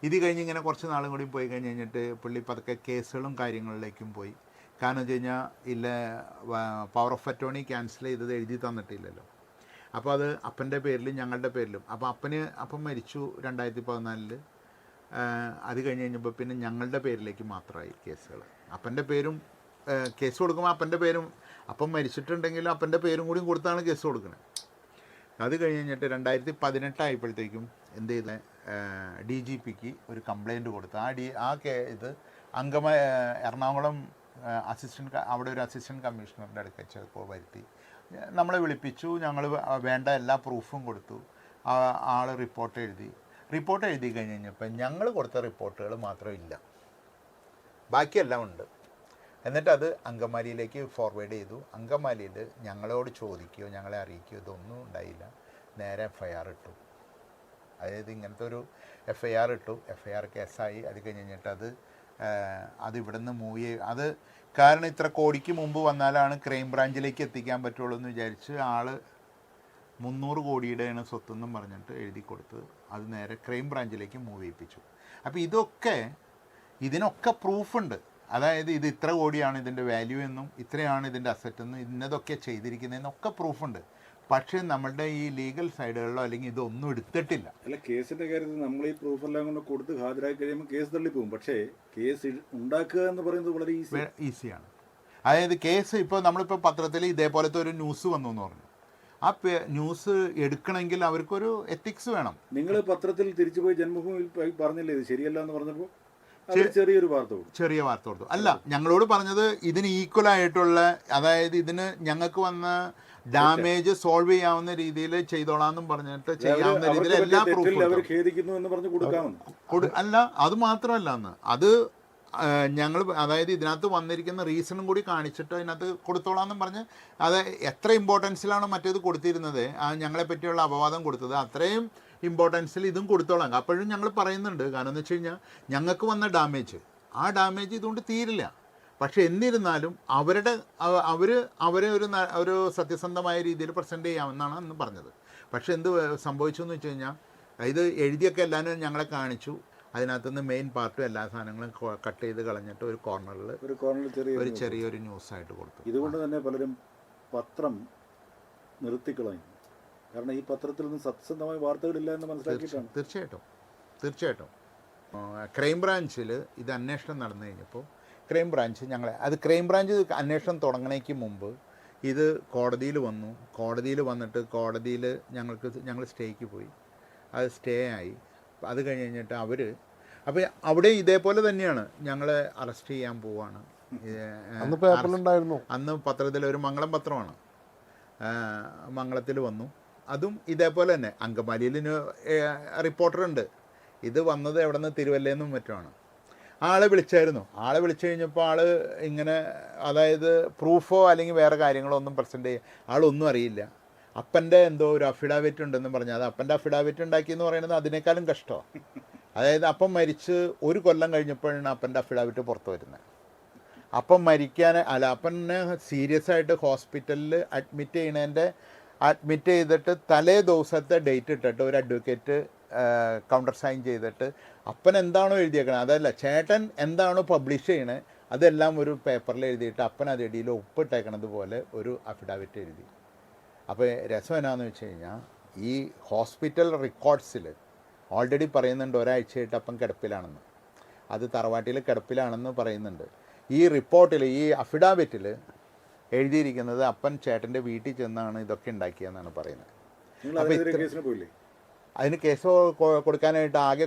ഇത് കഴിഞ്ഞ് ഇങ്ങനെ കുറച്ച് നാളും കൂടി പോയി കഴിഞ്ഞിട്ട് പുള്ളി പതുക്കെ കേസുകളും കാര്യങ്ങളിലേക്കും പോയി. കാരണം വെച്ച് കഴിഞ്ഞാൽ ഇല്ല, പവർ ഓഫ് അറ്റോർണി ക്യാൻസൽ ചെയ്തത് എഴുതി തന്നിട്ടില്ലല്ലോ. അപ്പോൾ അത് അപ്പൻ്റെ പേരിലും ഞങ്ങളുടെ പേരിലും. അപ്പോൾ അപ്പം മരിച്ചു 2014. അത് കഴിഞ്ഞ് കഴിഞ്ഞപ്പോൾ പിന്നെ ഞങ്ങളുടെ പേരിലേക്ക് മാത്രമായി കേസുകൾ. അപ്പൻ്റെ പേരും കേസ് കൊടുക്കുമ്പോൾ അപ്പൻ്റെ പേരും, അപ്പം മരിച്ചിട്ടുണ്ടെങ്കിലും അപ്പൻ്റെ പേരും കൂടി കൊടുത്താണ് കേസ് കൊടുക്കുന്നത്. അത് കഴിഞ്ഞിട്ട് 2018 ആയപ്പോഴത്തേക്കും എന്ത് ചെയ്ത DGPക്ക് ഒരു കംപ്ലയിൻറ്റ് കൊടുത്തു. ഇത് എറണാകുളം അവിടെ ഒരു അസിസ്റ്റൻറ്റ് കമ്മീഷണറുടെ അടുക്കൽ വരുത്തി നമ്മളെ വിളിപ്പിച്ചു. ഞങ്ങൾ വേണ്ട എല്ലാ പ്രൂഫും കൊടുത്തു. ആൾ റിപ്പോർട്ട് എഴുതി കഴിഞ്ഞപ്പോൾ ഞങ്ങൾ കൊടുത്ത റിപ്പോർട്ടുകൾ മാത്രമില്ല, ബാക്കിയെല്ലാം ഉണ്ട്. എന്നിട്ട് അത് അങ്കമാലിയിലേക്ക് ഫോർവേഡ് ചെയ്തു. അങ്കമാലിയിൽ ഞങ്ങളോട് ചോദിക്കുകയോ ഞങ്ങളെ അറിയിക്കുകയോ ഇതൊന്നും ഉണ്ടായില്ല. നേരെ FIR ഇട്ടു. അതായത് ഇങ്ങനത്തെ ഒരു FIR ഇട്ടു. FIR കേസായി. അത് കഴിഞ്ഞിട്ട് അത് ഇവിടെ നിന്ന് മൂവ് ചെയ്യും. അത് കാരണം ഇത്ര കോടിക്ക് മുമ്പ് വന്നാലാണ് ക്രൈം ബ്രാഞ്ചിലേക്ക് എത്തിക്കാൻ പറ്റുള്ളൂ എന്ന് വിചാരിച്ച് ആൾ 300 കോടിയുടെയാണ് സ്വത്തെന്നും പറഞ്ഞിട്ട് എഴുതി കൊടുത്ത് അത് നേരെ ക്രൈം ബ്രാഞ്ചിലേക്ക് മൂവ് ചെയ്യിപ്പിച്ചു. അപ്പോൾ ഇതിനൊക്കെ പ്രൂഫുണ്ട്. അതായത് ഇത് ഇത്ര കോടിയാണ് ഇതിൻ്റെ വാല്യൂ എന്നും ഇത്രയാണ് ഇതിൻ്റെ അസറ്റ് എന്നും ഇന്നതൊക്കെ ചെയ്തിരിക്കുന്നതെന്നൊക്കെ പ്രൂഫുണ്ട്. പക്ഷേ നമ്മളുടെ ഈ ലീഗൽ സൈഡുകളിലോ അല്ലെങ്കിൽ ഇതൊന്നും എടുത്തിട്ടില്ല. അല്ല, കേസിൻ്റെ കാര്യത്തിൽ നമ്മൾ ഈ പ്രൂഫെല്ലാം കൊണ്ട് കൊടുത്ത് ഹാജരായി കഴിയുമ്പോൾ കേസ് തള്ളിപ്പോകും. പക്ഷേ കേസ് ഉണ്ടാക്കുക എന്ന് പറയുന്നത് വളരെ ഈസിയാണ്. അതായത് കേസ് ഇപ്പോൾ നമ്മളിപ്പോൾ പത്രത്തിൽ ഇതേപോലത്തെ ഒരു ന്യൂസ് വന്നു എന്ന് പറഞ്ഞു. ആ ന്യൂസ് എടുക്കണമെങ്കിൽ അവർക്കൊരു എത്തിക്സ് വേണം. നിങ്ങൾ പത്രത്തിൽ തിരിച്ചു പോയി ജന്മഭൂമിയിൽ പറഞ്ഞില്ലേ ഇത് ശരിയല്ല എന്ന് പറഞ്ഞപ്പോൾ ചെറിയ വാർത്ത കൊടുത്തു. അല്ല, ഞങ്ങളോട് പറഞ്ഞത് ഇതിന് ഈക്വൽ ആയിട്ടുള്ള, അതായത് ഇതിന് ഞങ്ങൾക്ക് വന്ന ഡാമേജ് സോൾവ് ചെയ്യാവുന്ന രീതിയിൽ ചെയ്തോളാന്നും പറഞ്ഞിട്ട് ചെയ്യാവുന്ന രീതിയിൽ എല്ലാ പ്രൂഫും അല്ല. അത് മാത്രമല്ല, അത് ഞങ്ങൾ അതായത് ഇതിനകത്ത് വന്നിരിക്കുന്ന റീസണും കൂടി കാണിച്ചിട്ട് അതിനകത്ത് കൊടുത്തോളാന്നും പറഞ്ഞ് അത് എത്ര ഇമ്പോർട്ടൻസിലാണ് മറ്റേത് കൊടുത്തിരുന്നത്, ഞങ്ങളെ പറ്റിയുള്ള അപവാദം കൊടുത്തത് അത്രയും ഇമ്പോർട്ടൻസിൽ ഇതും കൊടുത്തോളാം. അപ്പോഴും ഞങ്ങൾ പറയുന്നുണ്ട്. കാരണം എന്ന് വെച്ച് കഴിഞ്ഞാൽ ഞങ്ങൾക്ക് വന്ന ആ ഡാമേജ് ഇതുകൊണ്ട് തീരില്ല. പക്ഷേ എന്നിരുന്നാലും അവരെ ഒരു സത്യസന്ധമായ രീതിയിൽ പ്രസൻറ്റ് ചെയ്യാമെന്നാണ് അന്ന് പറഞ്ഞത്. പക്ഷേ എന്ത് സംഭവിച്ചു എന്ന് വെച്ച് കഴിഞ്ഞാൽ ഇത് എഴുതിയൊക്കെ എല്ലാവരും ഞങ്ങളെ കാണിച്ചു. അതിനകത്തുനിന്ന് മെയിൻ പാർട്ടും എല്ലാ സാധനങ്ങളും കട്ട് ചെയ്ത് കളഞ്ഞിട്ട് ഒരു കോർണറിൽ ഒരു ചെറിയൊരു ന്യൂസായിട്ട് കൊടുത്തു. ഇതുകൊണ്ട് തന്നെ പലരും പത്രം നിർത്തിക്കളഞ്ഞു. കാരണം ഈ പത്രത്തിൽ നിന്ന് സത്യസന്ധമായ വാർത്തകളില്ല എന്ന് മനസ്സിലാക്കിയിട്ടാണ്. തീർച്ചയായിട്ടും ക്രൈം ബ്രാഞ്ചിൽ ഇത് അന്വേഷണം നടന്നു കഴിഞ്ഞപ്പോൾ ക്രൈം ബ്രാഞ്ച് അന്വേഷണം തുടങ്ങണേക്ക് മുമ്പ് ഇത് കോടതിയിൽ വന്നു. കോടതിയിൽ ഞങ്ങൾ സ്റ്റേക്ക് പോയി. അത് സ്റ്റേ ആയി. അത് കഴിഞ്ഞിട്ട് അപ്പോൾ അവിടെ ഇതേപോലെ തന്നെയാണ് ഞങ്ങളെ അറസ്റ്റ് ചെയ്യാൻ പോവാണ്. അന്ന് പത്രത്തിൽ ഒരു മംഗളം പത്രമാണ്, മംഗളത്തിൽ വന്നു. അതും ഇതേപോലെ തന്നെ അങ്കമാലിയിൽ റിപ്പോർട്ടറുണ്ട്. ഇത് വന്നത് എവിടെ നിന്ന്, തിരുവല്ലേന്നും മറ്റുമാണ്. ആളെ വിളിച്ചു കഴിഞ്ഞപ്പോൾ ഇങ്ങനെ, അതായത് പ്രൂഫോ അല്ലെങ്കിൽ വേറെ കാര്യങ്ങളോ ഒന്നും പ്രസൻറ്റ് ചെയ്യുക ആളൊന്നും അറിയില്ല. അപ്പൻ്റെ എന്തോ ഒരു അഫിഡാവിറ്റ് ഉണ്ടെന്ന് പറഞ്ഞാൽ അത് അപ്പൻ്റെ അഫിഡാവിറ്റ് ഉണ്ടാക്കിയെന്ന് പറയുന്നത് അതിനേക്കാളും കഷ്ടമാണ്. അതായത് അപ്പം മരിച്ച് 1 കൊല്ലം കഴിഞ്ഞപ്പോഴാണ് അപ്പൻ്റെ അഫിഡാവിറ്റ് പുറത്ത് വരുന്നത്. അപ്പം അപ്പനെ സീരിയസ് ആയിട്ട് ഹോസ്പിറ്റലിൽ അഡ്മിറ്റ് ചെയ്തിട്ട് തലേ ദിവസത്തെ ഡേറ്റ് ഇട്ടിട്ട് ഒരു അഡ്വക്കേറ്റ് കൗണ്ടർ സൈൻ ചെയ്തിട്ട് അപ്പൻ എന്താണോ എഴുതിയേക്കണത്, അതല്ല ചേട്ടൻ എന്താണോ പബ്ലിഷ് ചെയ്യണത് അതെല്ലാം ഒരു പേപ്പറിൽ എഴുതിയിട്ട് അപ്പൻ അത് ഇടയിൽ ഒപ്പിട്ടേക്കണത് പോലെ ഒരു അഫിഡാവിറ്റ് എഴുതി. അപ്പോൾ രസം എന്നാന്ന് വെച്ച് കഴിഞ്ഞാൽ ഈ ഹോസ്പിറ്റൽ റെക്കോർഡ്സിൽ ഓൾറെഡി പറയുന്നുണ്ട് ഒരാഴ്ചയായിട്ട് അപ്പം കിടപ്പിലാണെന്ന്. അത് തറവാട്ടിൽ കിടപ്പിലാണെന്ന് പറയുന്നുണ്ട്. ഈ റിപ്പോർട്ടിൽ, ഈ അഫിഡാവിറ്റിൽ എഴുതിയിരിക്കുന്നത് അപ്പൻ ചേട്ടൻ്റെ വീട്ടിൽ ചെന്നാണ് ഇതൊക്കെ ഉണ്ടാക്കിയെന്നാണ് പറയുന്നത്. അതിന് കേസ് കൊടുക്കാനായിട്ട് ആകെ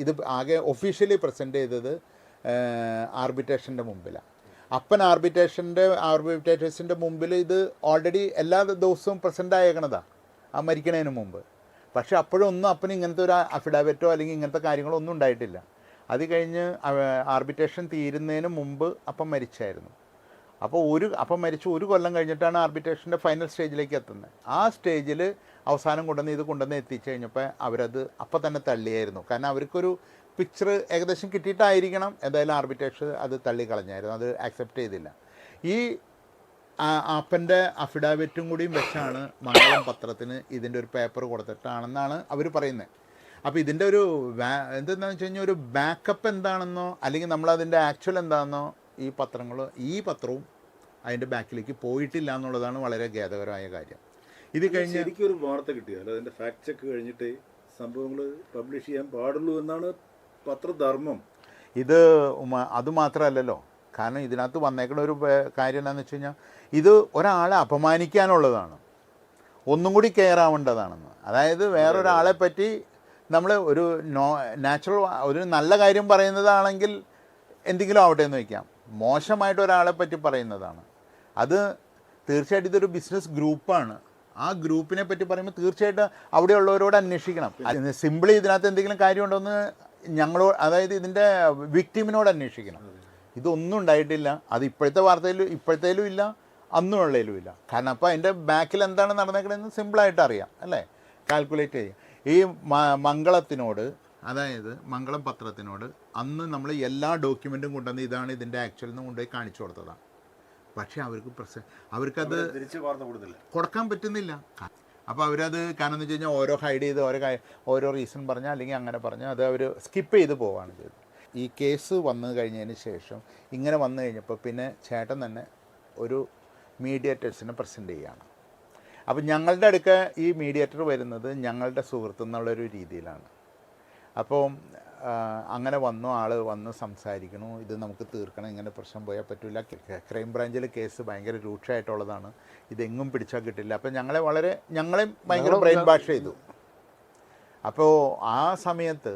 ഇത് ആകെ ഒഫീഷ്യലി പ്രസൻറ്റ് ചെയ്തത് ആർബിട്രേഷൻ്റെ മുമ്പിലാണ്. അപ്പൻ ആർബിറ്റേറ്റേഴ്സിൻ്റെ മുമ്പിൽ ഇത് ഓൾറെഡി എല്ലാ ദിവസവും പ്രസൻ്റ് ആയേക്കണതാണ് ആ മരിക്കണതിന് മുമ്പ്. പക്ഷേ അപ്പോഴൊന്നും അപ്പന് ഇങ്ങനത്തെ ഒരു അഫിഡാവിറ്റോ അല്ലെങ്കിൽ ഇങ്ങനത്തെ കാര്യങ്ങളോ ഒന്നും ഉണ്ടായിട്ടില്ല. അത് കഴിഞ്ഞ് ആർബിറ്റേഷൻ തീരുന്നതിന് മുമ്പ് അപ്പം മരിച്ചായിരുന്നു. അപ്പോൾ അപ്പം മരിച്ച് 1 കൊല്ലം കഴിഞ്ഞിട്ടാണ് ആർബിട്രേഷൻ്റെ ഫൈനൽ സ്റ്റേജിലേക്ക് എത്തുന്നത്. ആ സ്റ്റേജിൽ അവസാനം കൊണ്ടുവന്ന് എത്തിച്ചു കഴിഞ്ഞപ്പോൾ അവരത് അപ്പം തന്നെ തള്ളിയായിരുന്നു. കാരണം അവർക്കൊരു പിക്ചർ ഏകദേശം കിട്ടിയിട്ടായിരിക്കണം. എന്തായാലും ആർബിട്രേഷൻ അത് തള്ളിക്കളഞ്ഞായിരുന്നു, അത് ആക്സെപ്റ്റ് ചെയ്തില്ല. ഈ അപ്പൻ്റെ അഫിഡാവിറ്റും കൂടിയും വെച്ചാണ് മംഗളം പത്രത്തിന് ഇതിൻ്റെ ഒരു പേപ്പർ കൊടുത്തിട്ടാണെന്നാണ് അവർ പറയുന്നത്. അപ്പോൾ ഇതിൻ്റെ ഒരു എന്തെന്ന് വെച്ച് കഴിഞ്ഞാൽ ഒരു ബാക്കപ്പ് എന്താണെന്നോ അല്ലെങ്കിൽ നമ്മളതിൻ്റെ ആക്ച്വൽ എന്താണെന്നോ ഈ പത്രവും അതിൻ്റെ ബാക്കിലേക്ക് പോയിട്ടില്ല എന്നുള്ളതാണ് വളരെ ഖേദകരമായ കാര്യം. ഇത് കഴിഞ്ഞ് ശരിക്കും ഒരു വാർത്ത കിട്ടിയാൽ അതിൻ്റെ ഫാക്ട് ചെക്ക് കഴിഞ്ഞിട്ട് സംഭവങ്ങൾ പബ്ലിഷ് ചെയ്യാൻ പാടുള്ളൂ എന്നാണ് പത്രധർമ്മം. ഇത് അതുമാത്രമല്ലല്ലോ, കാരണം ഇതിനകത്ത് വന്നേക്കുന്ന ഒരു കാര്യം എന്താണെന്ന് വെച്ച് കഴിഞ്ഞാൽ ഇത് ഒരാളെ അപമാനിക്കാനുള്ളതാണ്, ഒന്നും കൂടി കെയർ ആവേണ്ടതാണെന്ന്. അതായത് വേറൊരാളെ പറ്റി നമ്മൾ ഒരു നാച്ചുറൽ ഒരു നല്ല കാര്യം പറയുന്നതാണെങ്കിൽ എന്തെങ്കിലും ആവട്ടെ എന്ന് വയ്ക്കാം, മോശമായിട്ട് ഒരാളെ പറ്റി പറയുന്നതാണ്. അത് തീർച്ചയായിട്ടും ഇതൊരു ബിസിനസ് ഗ്രൂപ്പാണ്. ആ ഗ്രൂപ്പിനെ പറ്റി പറയുമ്പോൾ തീർച്ചയായിട്ടും അവിടെയുള്ളവരോട് അന്വേഷിക്കണം. സിമ്പിളി ഇതിനകത്ത് എന്തെങ്കിലും കാര്യമുണ്ടോയെന്ന് ഞങ്ങളോട്, അതായത് ഇതിൻ്റെ വിക്ടിമിനോട് അന്വേഷിക്കണം. ഇതൊന്നും ഉണ്ടായിട്ടില്ല. അത് ഇപ്പോഴത്തേലും ഇല്ല, അന്നുള്ളതിലും ഇല്ല. കാരണം അപ്പോൾ അതിൻ്റെ ബാക്കിൽ എന്താണ് നടന്നേക്കണമെന്ന് സിമ്പിളായിട്ട് അറിയാം അല്ലേ, കാൽക്കുലേറ്റ് ചെയ്യാം. ഈ മംഗളത്തിനോട്, അതായത് മംഗളം പത്രത്തിനോട് അന്ന് നമ്മൾ എല്ലാ ഡോക്യുമെൻറ്റും കൊണ്ടുവന്ന് ഇതാണ് ഇതിൻ്റെ ആക്ച്വൽ എന്ന് കൊണ്ടുപോയി കാണിച്ചു കൊടുത്തതാണ്. പക്ഷേ അവർക്കത് കൊടുക്കാൻ പറ്റുന്നില്ല. അപ്പോൾ അവരത് കാരണം എന്ന് വെച്ച് കഴിഞ്ഞാൽ ഓരോ ഹൈഡ് ചെയ്ത് ഓരോ റീസൺ പറഞ്ഞാൽ അല്ലെങ്കിൽ അങ്ങനെ പറഞ്ഞാൽ അത് അവർ സ്കിപ്പ് ചെയ്ത് പോവുകയാണ് ചെയ്തത്. ഈ കേസ് വന്നു കഴിഞ്ഞതിന് ശേഷം ഇങ്ങനെ വന്നു കഴിഞ്ഞപ്പോൾ പിന്നെ ചേട്ടൻ തന്നെ ഒരു മീഡിയേറ്റേഴ്സിനെ പ്രസൻറ്റ് ചെയ്യുകയാണ്. അപ്പം ഞങ്ങളുടെ അടുക്ക ഈ മീഡിയേറ്റർ വരുന്നത് ഞങ്ങളുടെ സുഹൃത്ത് എന്നുള്ളൊരു രീതിയിലാണ്. അപ്പോൾ അങ്ങനെ ആൾ വന്ന് സംസാരിക്കണു, ഇത് നമുക്ക് തീർക്കണം, ഇങ്ങനെ പ്രശ്നം പോയാൽ പറ്റില്ല, ക്രൈം ബ്രാഞ്ചിൽ കേസ് ഭയങ്കര രൂക്ഷമായിട്ടുള്ളതാണ്, ഇതെങ്ങും പിടിച്ചാൽ കിട്ടില്ല. അപ്പോൾ ഞങ്ങളെ ഭയങ്കര ബ്രെയിൻ വാഷ് ചെയ്തു. അപ്പോൾ ആ സമയത്ത്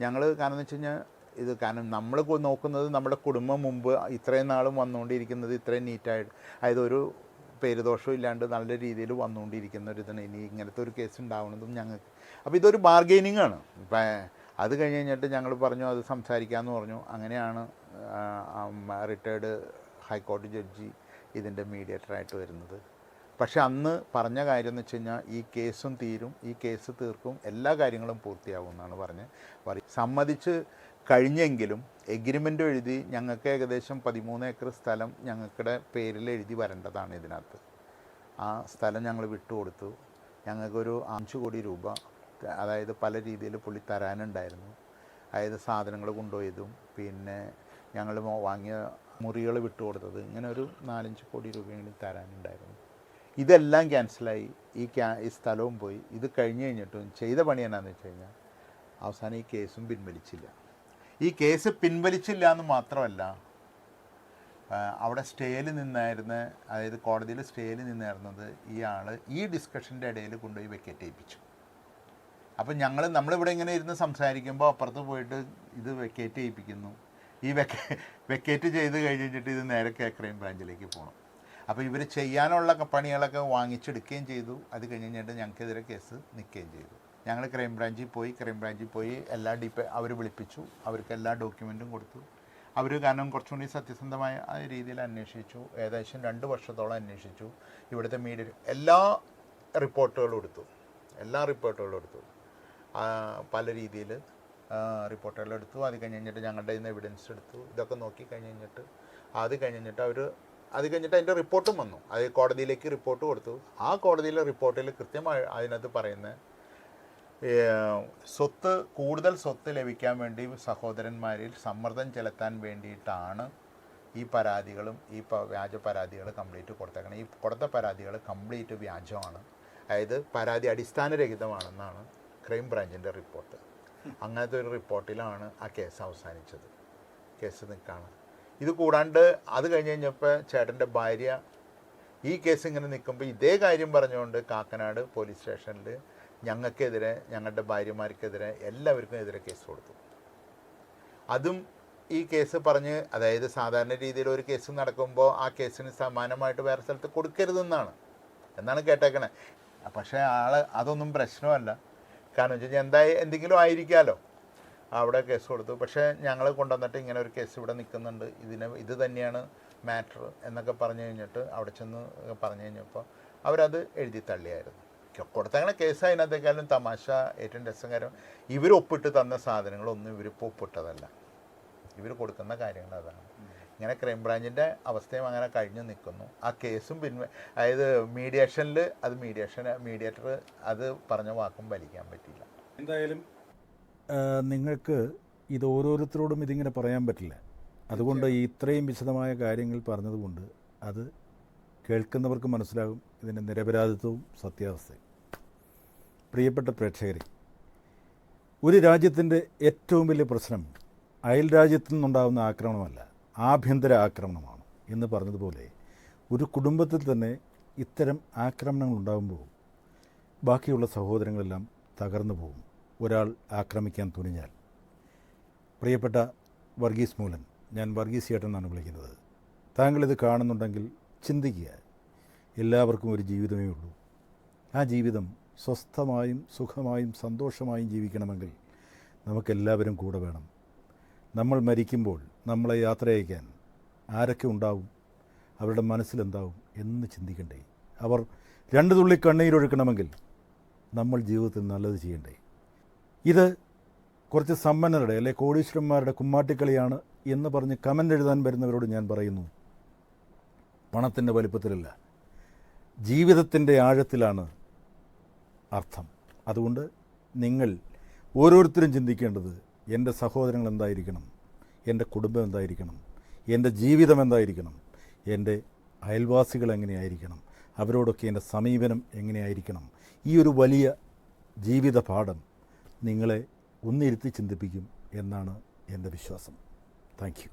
ഞങ്ങൾ കാരണം എന്ന് വെച്ച് കഴിഞ്ഞാൽ കാരണം നമ്മൾ നോക്കുന്നത് നമ്മുടെ കുടുംബം മുമ്പ് ഇത്രയും നാളും വന്നുകൊണ്ടിരിക്കുന്നത് ഇത്രയും നീറ്റായിട്ട്, അതായത് ഒരു പേരുദോഷവും ഇല്ലാണ്ട് നല്ല രീതിയിൽ വന്നുകൊണ്ടിരിക്കുന്ന ഒരു ഇതാണ്. ഇനി ഇങ്ങനത്തെ ഒരു കേസ് ഉണ്ടാവുന്നതും ഞങ്ങൾക്ക്, അപ്പോൾ ഇതൊരു ബാർഗെയിനിങ് ആണ്. ഇപ്പം അത് കഴിഞ്ഞ് കഴിഞ്ഞിട്ട് ഞങ്ങൾ പറഞ്ഞു അത് സംസാരിക്കാമെന്ന് പറഞ്ഞു. അങ്ങനെയാണ് റിട്ടയർഡ് ഹൈക്കോടതി ജഡ്ജി ഇതിൻ്റെ മീഡിയേറ്ററായിട്ട് വരുന്നത്. പക്ഷെ അന്ന് പറഞ്ഞ കാര്യം എന്ന് വെച്ച് കഴിഞ്ഞാൽ ഈ കേസും തീരും, ഈ കേസ് തീർക്കും, എല്ലാ കാര്യങ്ങളും പൂർത്തിയാവും എന്നാണ് സമ്മതിച്ച് കഴിഞ്ഞെങ്കിലും എഗ്രിമെൻ്റ് എഴുതി ഞങ്ങൾക്ക് ഏകദേശം 13 ഏക്കർ സ്ഥലം ഞങ്ങളുടെ പേരിൽ എഴുതി വരേണ്ടതാണ് ഇതിനകത്ത്. ആ സ്ഥലം ഞങ്ങൾ വിട്ടുകൊടുത്തു. ഞങ്ങൾക്കൊരു 5 കോടി രൂപ, അതായത് പല രീതിയിൽ പുള്ളി തരാനുണ്ടായിരുന്നു. അതായത് സാധനങ്ങൾ കൊണ്ടുപോയതും പിന്നെ ഞങ്ങൾ വാങ്ങിയ മുറികൾ വിട്ടുകൊടുത്തത്, ഇങ്ങനെ ഒരു 4-5 കോടി രൂപയെങ്കിലും തരാനുണ്ടായിരുന്നു. ഇതെല്ലാം ക്യാൻസലായി. ഈ സ്ഥലവും പോയി. ഇത് കഴിഞ്ഞ് കഴിഞ്ഞിട്ടും ചെയ്ത പണി എന്നാന്ന് വെച്ച് കഴിഞ്ഞാൽ അവസാനം ഈ കേസും പിൻവലിച്ചില്ല. ഈ കേസ് പിൻവലിച്ചില്ല എന്ന് മാത്രമല്ല, അവിടെ സ്റ്റേയിൽ നിന്നായിരുന്ന, അതായത് കോടതിയിൽ സ്റ്റേയിൽ നിന്നായിരുന്നത് ഇയാൾ ഈ ഡിസ്കഷൻ്റെ ഇടയിൽ കൊണ്ടുപോയി വെക്കേറ്റ് ചെയ്യിപ്പിച്ചു. അപ്പം നമ്മളിവിടെ ഇങ്ങനെ ഇരുന്ന് സംസാരിക്കുമ്പോൾ അപ്പുറത്ത് പോയിട്ട് ഇത് വെക്കേറ്റ് ചെയ്യിപ്പിക്കുന്നു. ഈ വെക്കേറ്റ് ചെയ്ത് കഴിഞ്ഞിട്ട് ഇത് നേരെ ക്രൈം ബ്രാഞ്ചിലേക്ക് പോകണം. അപ്പോൾ ഇവർ ചെയ്യാനുള്ള പണികളൊക്കെ വാങ്ങിച്ചെടുക്കുകയും ചെയ്തു. അത് കഴിഞ്ഞിട്ട് ഞങ്ങൾക്കെതിരെ കേസ് നിൽക്കുകയും ചെയ്തു. ഞങ്ങൾ ക്രൈം ബ്രാഞ്ചിൽ പോയി എല്ലാ അവർ വിളിപ്പിച്ചു, അവർക്ക് എല്ലാ ഡോക്യുമെൻറ്റും കൊടുത്തു. അവർ കാരണം കുറച്ചും കൂടി സത്യസന്ധമായ രീതിയിൽ അന്വേഷിച്ചു. ഏകദേശം 2 വർഷത്തോളം അന്വേഷിച്ചു. ഇവിടുത്തെ മീഡിയ എല്ലാ റിപ്പോർട്ടുകളും എടുത്തു. പല രീതിയിൽ റിപ്പോർട്ടുകളെടുത്തു. അത് കഴിഞ്ഞിട്ട് ഞങ്ങളുടെ ഇന്ന് എവിഡൻസ് എടുത്തു. ഇതൊക്കെ നോക്കി കഴിഞ്ഞിട്ട് അത് കഴിഞ്ഞിട്ട് അതിൻ്റെ റിപ്പോർട്ടും വന്നു. അത് കോടതിയിലേക്ക് റിപ്പോർട്ട് കൊടുത്തു. ആ കോടതിയിലെ റിപ്പോർട്ടിൽ കൃത്യമായി അതിനകത്ത് പറയുന്നത് കൂടുതൽ സ്വത്ത് ലഭിക്കാൻ വേണ്ടി സഹോദരന്മാരിൽ സമ്മർദ്ദം ചെലുത്താൻ വേണ്ടിയിട്ടാണ് ഈ പരാതികളും ഈ വ്യാജ പരാതികൾ കംപ്ലീറ്റ് കൊടുത്തേക്കണം. ഈ കൊടുത്ത പരാതികൾ കംപ്ലീറ്റ് വ്യാജമാണ്, അതായത് പരാതി അടിസ്ഥാനരഹിതമാണെന്നാണ് ക്രൈം ബ്രാഞ്ചിൻ്റെ റിപ്പോർട്ട്. അങ്ങനത്തെ ഒരു റിപ്പോർട്ടിലാണ് ആ കേസ് അവസാനിച്ചത്. കേസ് നിൽക്കുകയാണ്. ഇത് കൂടാണ്ട് അത് കഴിഞ്ഞപ്പോൾ ചേട്ടൻ്റെ ഭാര്യ ഈ കേസ് ഇങ്ങനെ നിൽക്കുമ്പോൾ ഇതേ കാര്യം പറഞ്ഞുകൊണ്ട് കാക്കനാട് പോലീസ് സ്റ്റേഷനിൽ ഞങ്ങൾക്കെതിരെ, ഞങ്ങളുടെ ഭാര്യമാർക്കെതിരെ, എല്ലാവർക്കും എതിരെ കേസ് കൊടുത്തു. അതും ഈ കേസ് പറഞ്ഞ്, അതായത് സാധാരണ രീതിയിൽ ഒരു കേസ് നടക്കുമ്പോൾ ആ കേസിന് സമാനമായിട്ട് വേറെ സ്ഥലത്ത് കൊടുക്കരുതെന്നാണ് കേട്ടേക്കണേ. പക്ഷേ അതൊന്നും പ്രശ്നമല്ല. കാരണം വെച്ച് കഴിഞ്ഞാൽ എന്തെങ്കിലും ആയിരിക്കാമല്ലോ. അവിടെ കേസ് കൊടുത്തു. പക്ഷേ ഞങ്ങൾ കൊണ്ടുവന്നിട്ട് ഇങ്ങനെ ഒരു കേസ് ഇവിടെ നിൽക്കുന്നുണ്ട്, ഇത് തന്നെയാണ് മാറ്റർ എന്നൊക്കെ പറഞ്ഞു കഴിഞ്ഞിട്ട് അവിടെ ചെന്ന് പറഞ്ഞു കഴിഞ്ഞപ്പോൾ അവരത് എഴുതി തള്ളിയായിരുന്നു. കൊടുത്തങ്ങനെ കേസ് അതിനകത്തേക്കാളും തമാശ, ഏറ്റവും രസകരം, ഇവർ ഒപ്പിട്ട് തന്ന സാധനങ്ങളൊന്നും ഇവരിപ്പോൾ ഒപ്പിട്ടതല്ല. ഇവർ കൊടുക്കുന്ന കാര്യങ്ങൾ അതാണ്. ഇങ്ങനെ ക്രൈംബ്രാഞ്ചിൻ്റെ അവസ്ഥയും അങ്ങനെ കഴിഞ്ഞു നിൽക്കുന്നു. ആ കേസും അതായത് മീഡിയേഷനിൽ അത് മീഡിയേറ്റർ അത് പറഞ്ഞ വാക്കും വലിക്കാൻ പറ്റിയില്ല. എന്തായാലും നിങ്ങൾക്ക് ഇത് ഓരോരുത്തരോടും ഇതിങ്ങനെ പറയാൻ പറ്റില്ല. അതുകൊണ്ട് ഇത്രയും വിശദമായ കാര്യങ്ങൾ പറഞ്ഞതുകൊണ്ട് അത് കേൾക്കുന്നവർക്ക് മനസ്സിലാകും ഇതിൻ്റെ നിരപരാധിത്വവും സത്യാവസ്ഥയും. പ്രിയപ്പെട്ട പ്രേക്ഷകരെ, ഒരു രാജ്യത്തിൻ്റെ ഏറ്റവും വലിയ പ്രശ്നം അയൽ രാജ്യത്തു നിന്നുണ്ടാകുന്ന ആക്രമണമല്ല, ആഭ്യന്തര ആക്രമണമാണ് എന്ന് പറഞ്ഞതുപോലെ ഒരു കുടുംബത്തിൽ തന്നെ ഇത്തരം ആക്രമണങ്ങൾ ഉണ്ടാകുമ്പോൾ ബാക്കിയുള്ള സഹോദരങ്ങളെല്ലാം തകർന്നു പോകും ഒരാൾ ആക്രമിക്കാൻ തുനിഞ്ഞാൽ. പ്രിയപ്പെട്ട വർഗീസ് മൂലൻ, ഞാൻ വർഗീസ് ചേട്ടൻ എന്നാണ് വിളിക്കുന്നത്. താങ്കളിത് കാണുന്നുണ്ടെങ്കിൽ ചിന്തിക്കുക, എല്ലാവർക്കും ഒരു ജീവിതമേ ഉള്ളൂ. ആ ജീവിതം സ്വസ്ഥമായും സുഖമായും സന്തോഷമായും ജീവിക്കണമെങ്കിൽ നമുക്കെല്ലാവരും കൂടെ വേണം. നമ്മൾ മരിക്കുമ്പോൾ നമ്മളെ യാത്രയയക്കാൻ ആരൊക്കെ ഉണ്ടാവും, അവരുടെ മനസ്സിലെന്താവും എന്ന് ചിന്തിക്കണ്ടേ? അവർ 2 തുള്ളി കണ്ണീരൊഴുക്കണമെങ്കിൽ നമ്മൾ ജീവിതത്തിൽ നല്ലത് ചെയ്യണ്ടേ? ഇത് കുറച്ച് സമ്പന്നരുടെ അല്ലെ കോടീശ്വരന്മാരുടെ കുമ്മാട്ടിക്കളിയാണ് എന്ന് പറഞ്ഞ് കമൻ്റ് എഴുതാൻ വരുന്നവരോട് ഞാൻ പറയുന്നു, പണത്തിൻ്റെ വലിപ്പത്തിലല്ല, ജീവിതത്തിൻ്റെ ആഴത്തിലാണ് അർത്ഥം. അതുകൊണ്ട് നിങ്ങൾ ഓരോരുത്തരും ചിന്തിക്കേണ്ടത്, എൻ്റെ സഹോദരങ്ങൾ എന്തായിരിക്കണം, എൻ്റെ കുടുംബം എന്തായിരിക്കണം, എൻ്റെ ജീവിതം എന്തായിരിക്കണം, എൻ്റെ അയൽവാസികൾ എങ്ങനെയായിരിക്കണം, അവരോടൊക്കെ എൻ്റെ സമീപനം എങ്ങനെയായിരിക്കണം. ഈ ഒരു വലിയ ജീവിത പാഠം നിങ്ങളെ ഒന്നിരുത്തി ചിന്തിപ്പിക്കും എന്നാണ് എൻ്റെ വിശ്വാസം. Thank you.